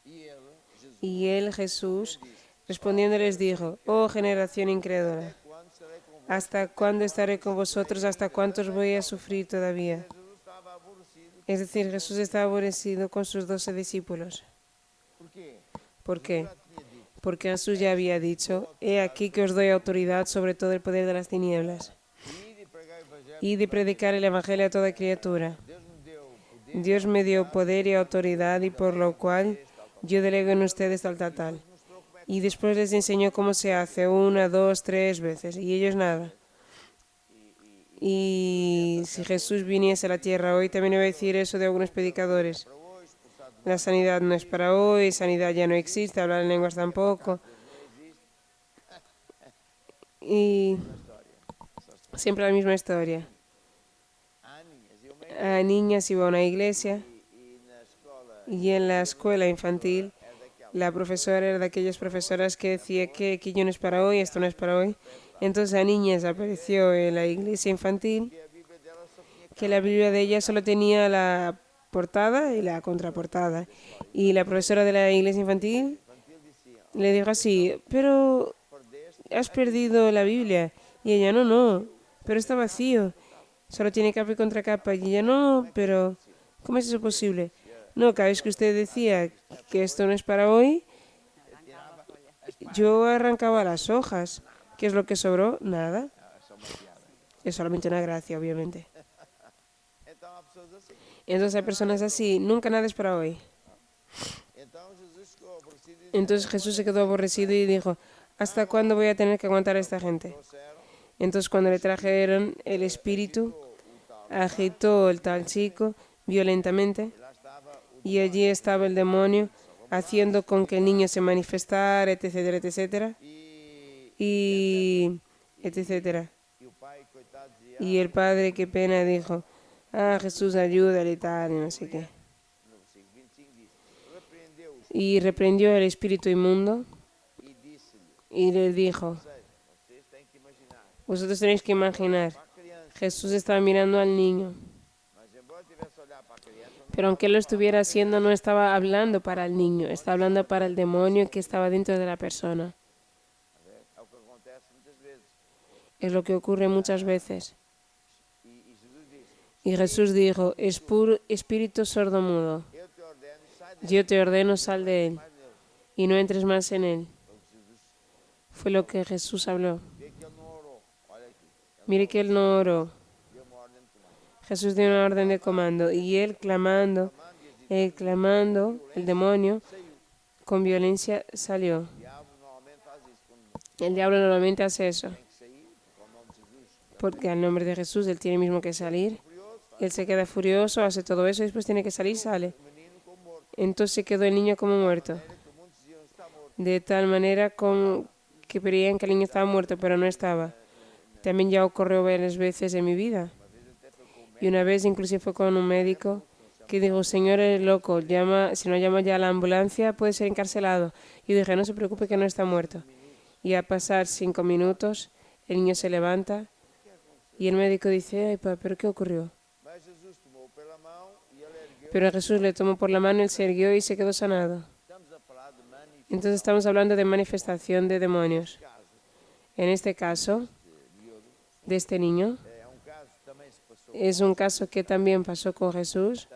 e ele, Jesus, Y él, Jesús, respondiendo les dijo, oh generación incrédula, quando serei com vós? ¿hasta cuándo estaré con vosotros? ¿Hasta cuántos voy a sufrir todavía? Jesus estava aborrecido. Es decir, Jesús estaba aborrecido con sus 12 discípulos. Por quê? ¿Por qué? Já tinha dito: Porque Jesús ya había dicho, he aquí que os doy autoridad sobre todo el poder de las tinieblas, ide e pregar o evangelho. y de predicar el evangelio a toda criatura. Deus me deu poder Dios me dio poder y autoridad y por lo cual yo delego en ustedes tal, tal, tal. Y después les enseñó cómo se hace 1, 2, 3 veces y ellos nada. Y si Jesús viniese a la tierra hoy, también iba a decir eso de algunos predicadores. La sanidad no es para hoy, sanidad ya no existe, hablar en lenguas tampoco. Y siempre la misma historia. A niñas iba a una iglesia y en la escuela infantil la profesora era de aquellas profesoras que decía que aquello no es para hoy, esto no es para hoy. Entonces a niñas apareció en la iglesia infantil que la Biblia de ella solo tenía la portada y la contraportada. Y la profesora de la iglesia infantil le dijo así, pero has perdido la Biblia. Y ella, no, no, pero está vacío. Solo tiene capa y contracapa. Y ella, no, pero ¿cómo es eso posible? No, cada vez que usted decía que esto no es para hoy, yo arrancaba las hojas. ¿Qué es lo que sobró? Nada. Es solamente una gracia, obviamente. Entonces hay personas así, nunca nada es para hoy. Entonces Jesús se quedó aborrecido y dijo, ¿hasta cuándo voy a tener que aguantar a esta gente? Entonces cuando le trajeron el espíritu, agitó el tal chico violentamente y allí estaba el demonio haciendo con que el niño se manifestara, etcétera, etcétera, y etcétera. Y el padre, qué pena, dijo, Jesús, ayúdale y tal, y no sé qué. Y reprendió el espíritu inmundo y le dijo, vosotros tenéis que imaginar, Jesús estaba mirando al niño, pero aunque él lo estuviera haciendo, no estaba hablando para el niño, estaba hablando para el demonio que estaba dentro de la persona. Es lo que ocurre muchas veces. Y Jesús dijo, espíritu sordomudo, yo te ordeno, sal de él y no entres más en él. Fue lo que Jesús habló. Mire que él no oró. Jesús dio una orden de comando y él clamando, el demonio con violencia salió. El diablo normalmente hace eso. Porque al nombre de Jesús él tiene mismo que salir. Él se queda furioso, hace todo eso y después tiene que salir, sale. Entonces quedó el niño como muerto. De tal manera que creían que el niño estaba muerto, pero no estaba. También ya ocurrió varias veces en mi vida. Y una vez inclusive fue con un médico que dijo, señor, eres loco, si no llama ya a la ambulancia puede ser encarcelado. Y dije, no se preocupe que no está muerto. Y a pasar 5 minutos, el niño se levanta y el médico dice, ay, ¿pero qué ocurrió? Pero Jesús le tomó por la mano, él se erguió y se quedó sanado. Entonces estamos hablando de manifestación de demonios. En este caso, de este niño, es un caso que también pasó con Jesús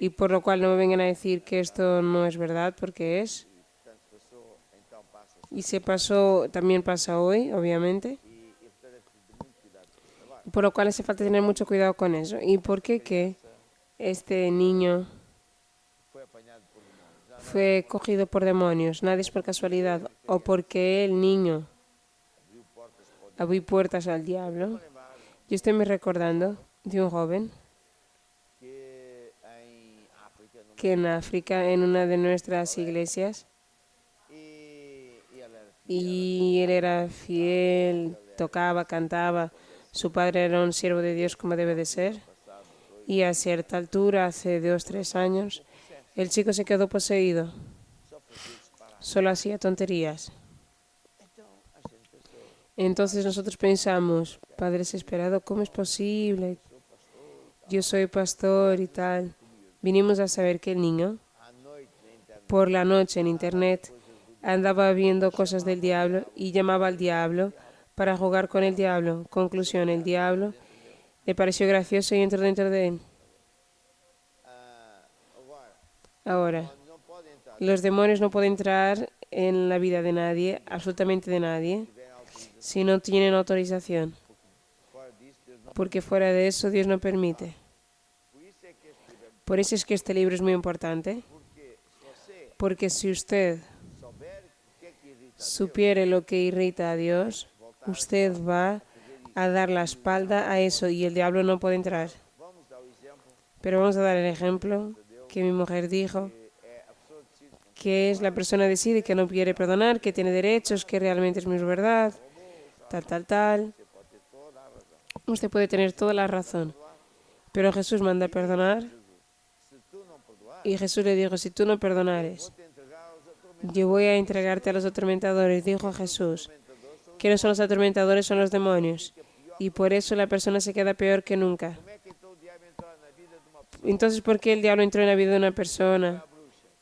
y por lo cual no me vengan a decir que esto no es verdad, porque es. Y también pasa hoy, obviamente. Por lo cual hace falta tener mucho cuidado con eso. ¿Y por qué que este niño fue cogido por demonios? Nadie es por casualidad o porque el niño abrió puertas al diablo. Yo estoy me recordando de un joven que en África, en una de nuestras iglesias, y él era fiel, tocaba, cantaba. Su padre era un siervo de Dios como debe de ser. Y a cierta altura, hace 2 o 3 años, el chico se quedó poseído. Solo hacía tonterías. Entonces nosotros pensamos, Padre desesperado, ¿cómo es posible? Yo soy pastor y tal. Vinimos a saber que el niño, por la noche en internet, andaba viendo cosas del diablo y llamaba al diablo para jugar con el diablo. Conclusión, el diablo le pareció gracioso y entró dentro de él. Ahora, los demonios no pueden entrar en la vida de nadie, absolutamente de nadie, si no tienen autorización. Porque fuera de eso Dios no permite. Por eso es que este libro es muy importante, porque si usted supiere lo que irrita a Dios, usted va a dar la espalda a eso y el diablo no puede entrar. Pero vamos a dar el ejemplo que mi mujer dijo, que es la persona decide que no quiere perdonar, que tiene derechos, que realmente es muy verdad, tal. Usted puede tener toda la razón, pero Jesús manda a perdonar y Jesús le dijo, si tú no perdonares, yo voy a entregarte a los atormentadores, dijo Jesús. ¿Quiénes son los atormentadores? Son los demonios. Y por eso la persona se queda peor que nunca. Entonces, ¿por qué el diablo entró en la vida de una persona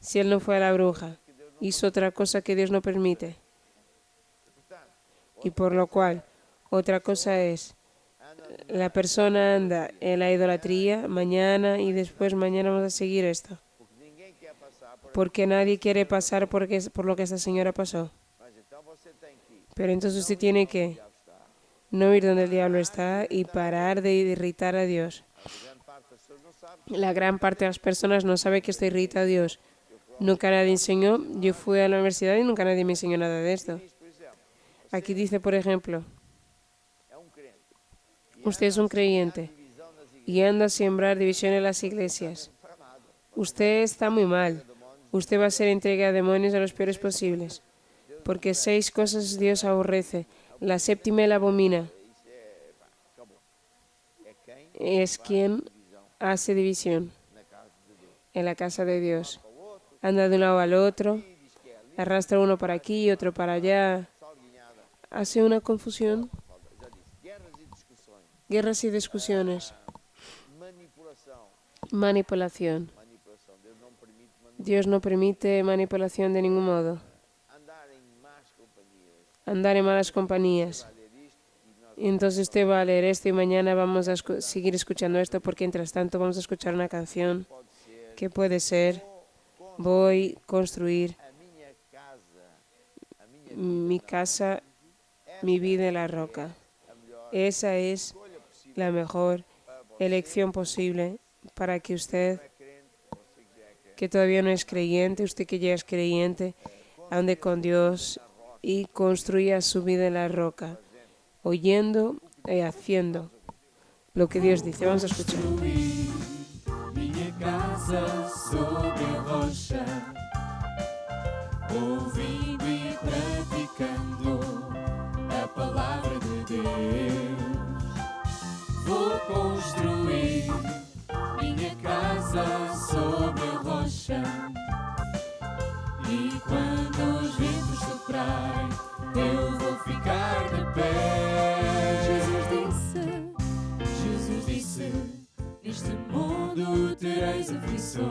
si él no fue a la bruja? Hizo otra cosa que Dios no permite. Y por lo cual, otra cosa es, la persona anda en la idolatría mañana y después mañana vamos a seguir esto. Porque nadie quiere pasar por lo que esta señora pasó. Pero entonces usted tiene que no ir donde el diablo está y parar de irritar a Dios. La gran parte de las personas no sabe que esto irrita a Dios. Nunca nadie enseñó, yo fui a la universidad y nunca nadie me enseñó nada de esto. Aquí dice, por ejemplo, usted es un creyente y anda a sembrar división en las iglesias. Usted está muy mal. Usted va a ser entrega a demonios a los peores posibles. Porque 6 cosas Dios aborrece. La séptima él abomina. Es quien hace división en la casa de Dios. Anda de un lado al otro, arrastra uno para aquí y otro para allá. Hace una confusión. Guerras y discusiones. Manipulación. Dios no permite manipulación de ningún modo. Andar en malas compañías. Entonces usted va a leer esto y mañana vamos a seguir escuchando esto porque mientras tanto vamos a escuchar una canción que puede ser voy a construir mi casa, mi vida en la roca. Esa es la mejor elección posible para que usted, que todavía no es creyente, usted que ya es creyente, ande con Dios y construya su vida en la roca, oyendo y haciendo lo que Dios dice. Vamos a escuchar. Minha casa sobre a rocha, ouvindo e praticando a palavra de Deus. Vou construir minha casa sobre a rocha, e quando os ventos soprarem, eu vou ficar de pé. Jesus disse, neste mundo tereis aflições,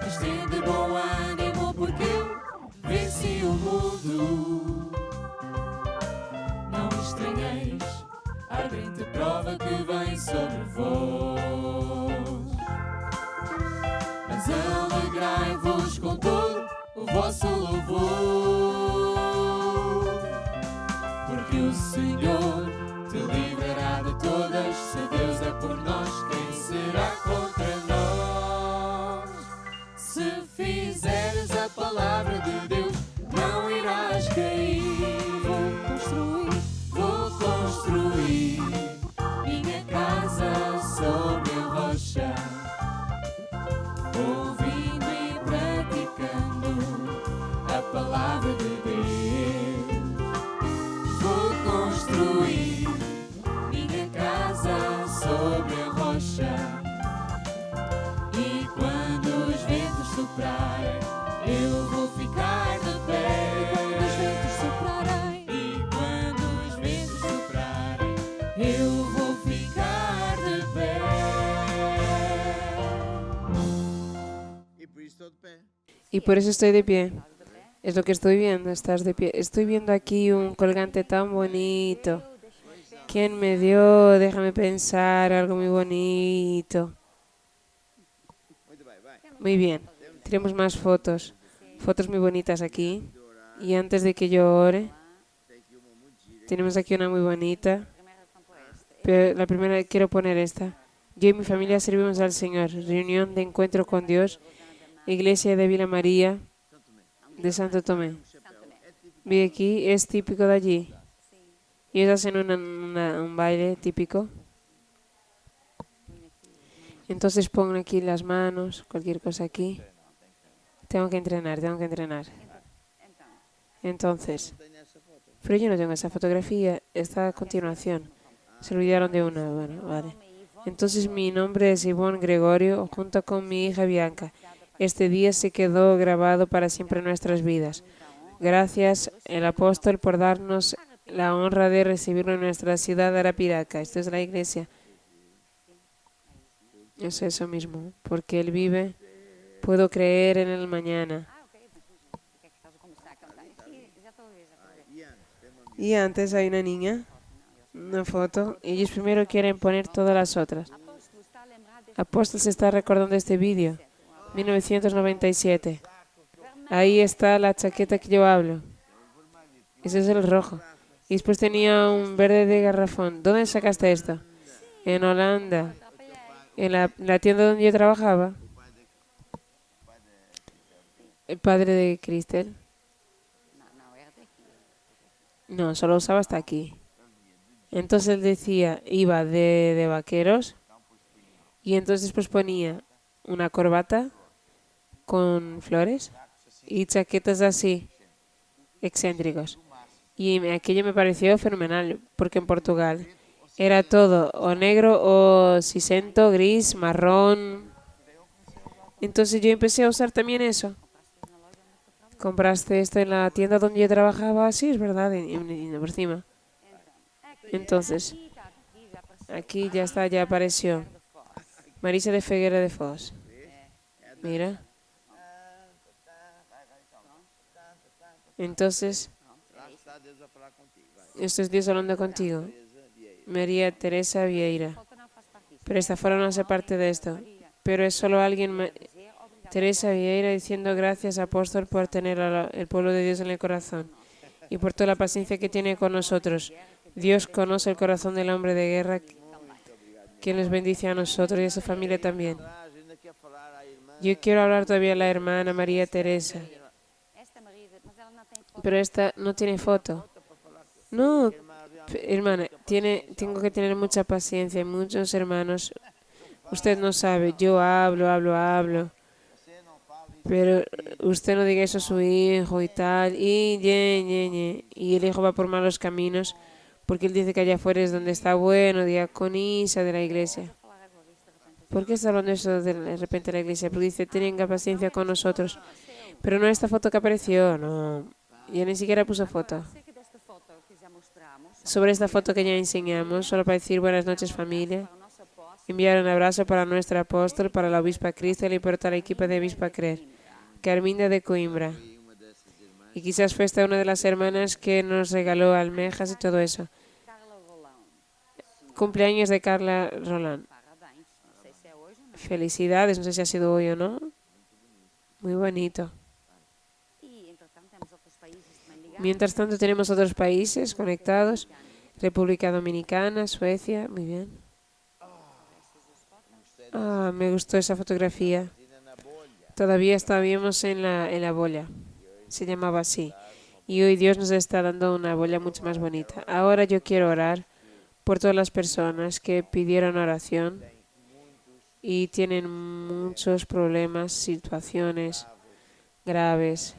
mas tende bom ânimo, porque eu venci o mundo. Não estranheis a ardente prova que vem sobre vós, mas alegrai-vos com todo o vosso louvor, porque o Senhor te livrará de todas. Se Deus é por nós, quem será contra nós? Se fizeres a palavra de Deus, não irás cair. Vou construir minha casa sobre a rocha, ouvindo e praticando a palavra de Deus. Vou construir minha casa sobre a rocha, e quando os ventos soprarem, eu vou ficar de pé. E quando os ventos soprarem, eu vou ficar de pé. Y por eso estoy de pie. Es lo que estoy viendo, estás de pie. Estoy viendo aquí un colgante tan bonito. ¿Quién me dio? Déjame pensar, algo muy bonito. Muy bien, tenemos más fotos. Fotos muy bonitas aquí. Y antes de que yo ore, tenemos aquí una muy bonita. Pero la primera quiero poner esta. Yo y mi familia servimos al Señor. Reunión de encuentro con Dios. Iglesia de Vila María de Santo Tomé. Vi aquí, es típico de allí. Ellos hacen un baile típico. Entonces pongo aquí las manos, cualquier cosa aquí. Tengo que entrenar. Entonces, pero yo no tengo esa fotografía, está a continuación. Se olvidaron de una, bueno, vale. Entonces mi nombre es Ivonne Gregorio, junto con mi hija Bianca. Este día se quedó grabado para siempre en nuestras vidas. Gracias, el apóstol, por darnos la honra de recibirlo en nuestra ciudad de Arapiraca. Esto es la iglesia. Es eso mismo, porque Él vive, puedo creer en el mañana. Y antes hay una niña, una foto. Ellos primero quieren poner todas las otras. Apóstol se está recordando este vídeo, 1997. Ahí está la chaqueta que yo hablo. Ese es el rojo. Y después tenía un verde de garrafón. ¿Dónde sacaste esto? En Holanda. En la tienda donde yo trabajaba. El padre de Cristel. No, solo usaba hasta aquí. Entonces él decía, iba de vaqueros. Y entonces pues ponía una corbata con flores y chaquetas así, excéntricos. Y aquello me pareció fenomenal, porque en Portugal era todo o negro o sisento, gris, marrón. Entonces yo empecé a usar también eso. ¿Compraste esto en la tienda donde yo trabajaba? Sí, es verdad, por encima. Entonces, aquí ya está, ya apareció. Marisa de Figueira de Foz. Mira. Entonces, esto es Dios hablando contigo. María Teresa Vieira. Pero esta fuera no hace parte de esto. Pero es solo alguien, Teresa Vieira, diciendo gracias, apóstol, por tener el pueblo de Dios en el corazón y por toda la paciencia que tiene con nosotros. Dios conoce el corazón del hombre de guerra, quien les bendice a nosotros y a su familia también. Yo quiero hablar todavía a la hermana María Teresa. Pero esta no tiene foto. No, hermana, tengo que tener mucha paciencia. Hay muchos hermanos. Usted no sabe, yo hablo. Pero usted no diga eso a su hijo y tal. Y el hijo va por malos caminos. Porque él dice que allá afuera es donde está bueno, diaconisa de la iglesia. ¿Por qué está hablando eso de repente de la iglesia? Porque dice, tenga paciencia con nosotros. Pero no esta foto que apareció, no. Ya ni siquiera puso foto. Sobre esta foto que ya enseñamos, solo para decir buenas noches familia. Enviar un abrazo para nuestro apóstol, para la obispa Cristel y para toda la equipa de obispa Creer. Carminda de Coimbra. Y quizás fue esta una de las hermanas que nos regaló almejas y todo eso. Cumpleaños de Carla Roland. Felicidades, no sé si ha sido hoy o no. Muy bonito. Mientras tanto tenemos otros países conectados. República Dominicana, Suecia, muy bien. Me gustó esa fotografía. Todavía estábamos en la bola. Se llamaba así. Y hoy Dios nos está dando una bola mucho más bonita. Ahora yo quiero orar por todas las personas que pidieron oración y tienen muchos problemas, situaciones graves,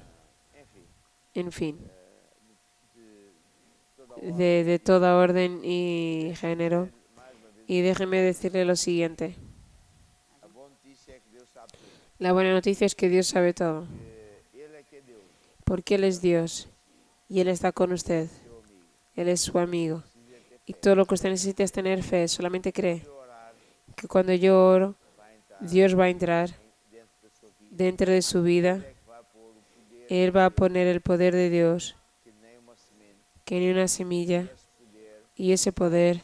en fin, de toda orden y género. Y déjeme decirle lo siguiente. La buena noticia es que Dios sabe todo. Porque Él es Dios y Él está con usted. Él es su amigo. Y todo lo que usted necesita es tener fe. Solamente cree que cuando yo oro, Dios va a entrar dentro de su vida. Él va a poner el poder de Dios, que ni una semilla, y ese poder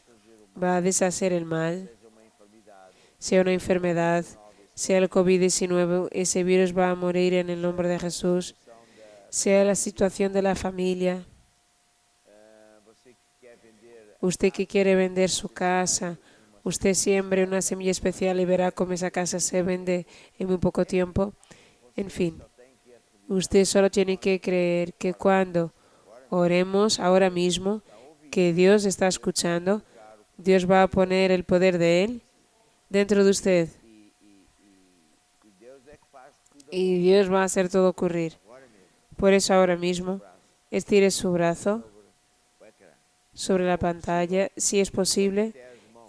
va a deshacer el mal, sea una enfermedad, sea el COVID-19, ese virus va a morir en el nombre de Jesús, sea la situación de la familia, usted que quiere vender su casa Usted siembre una semilla especial y verá cómo esa casa se vende en muy poco tiempo. En fin, usted solo tiene que creer que cuando oremos ahora mismo, que Dios está escuchando, Dios va a poner el poder de Él dentro de usted. Y Dios va a hacer todo ocurrir. Por eso ahora mismo, estire su brazo sobre la pantalla, si es posible,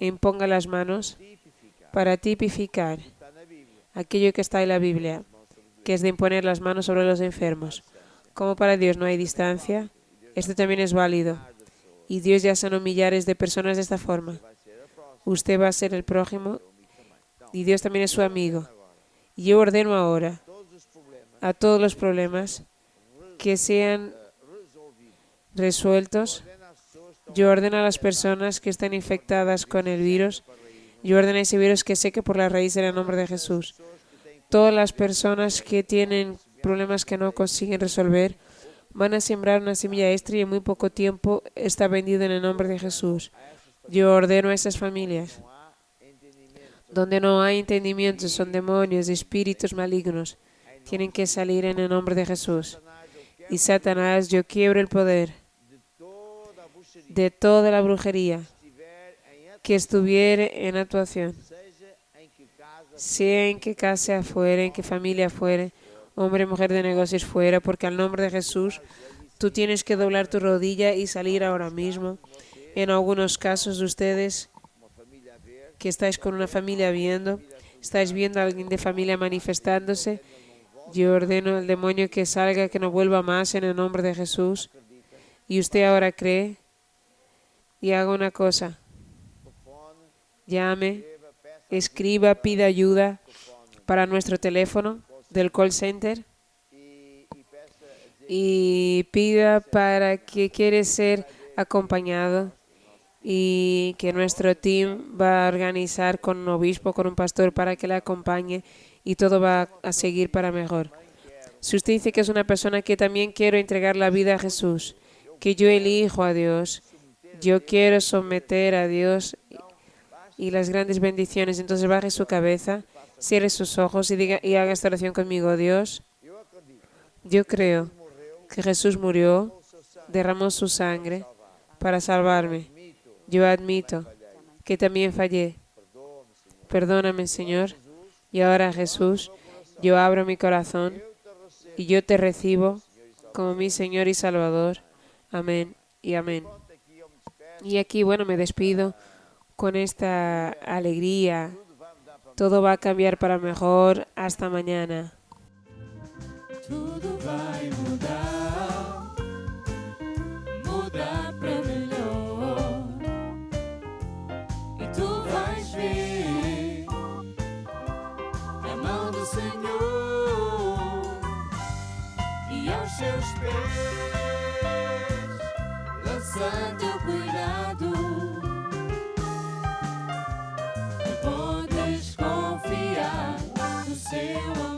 e imponga las manos para tipificar aquello que está en la Biblia, que es de imponer las manos sobre los enfermos. Como para Dios no hay distancia, esto también es válido. Y Dios ya sanó millares de personas de esta forma. Usted va a ser el prójimo y Dios también es su amigo. Y yo ordeno ahora a todos los problemas que sean resueltos. Yo ordeno a las personas que están infectadas con el virus. Yo ordeno a ese virus que seque por la raíz en el nombre de Jesús. Todas las personas que tienen problemas que no consiguen resolver van a sembrar una semilla extra y en muy poco tiempo está vendido en el nombre de Jesús. Yo ordeno a esas familias donde no hay entendimiento, son demonios, espíritus malignos. Tienen que salir en el nombre de Jesús. Y Satanás, yo quiebro el poder de toda la brujería que estuviera en actuación, sea en que casa fuera, en que familia fuera, hombre, mujer de negocios fuera, porque al nombre de Jesús tú tienes que doblar tu rodilla y salir ahora mismo. En algunos casos de ustedes que estáis con una familia viendo, estáis viendo a alguien de familia manifestándose, yo ordeno al demonio que salga, que no vuelva más en el nombre de Jesús. Y usted ahora cree y haga una cosa. Llame, escriba, pida ayuda para nuestro teléfono del call center y pida para que quiere ser acompañado y que nuestro team va a organizar con un obispo, con un pastor para que le acompañe y todo va a seguir para mejor. Si usted dice que es una persona que también quiero entregar la vida a Jesús, que yo elijo a Dios, yo quiero someter a Dios y las grandes bendiciones, entonces baje su cabeza, cierre sus ojos y haga esta oración conmigo. Dios, yo creo que Jesús murió, derramó su sangre para salvarme. Yo admito que también fallé. Perdóname, Señor. Y ahora, Jesús, yo abro mi corazón y yo te recibo como mi Señor y Salvador. Amén y amén. Y aquí, bueno, me despido con esta alegría. Todo va a cambiar para mejor. Hasta mañana. Tudo vai mudar, mudar pra melhor. E tu vais ver a mão do Senhor e aos seus pés lançar teu cuidado. E podes confiar no seu amor.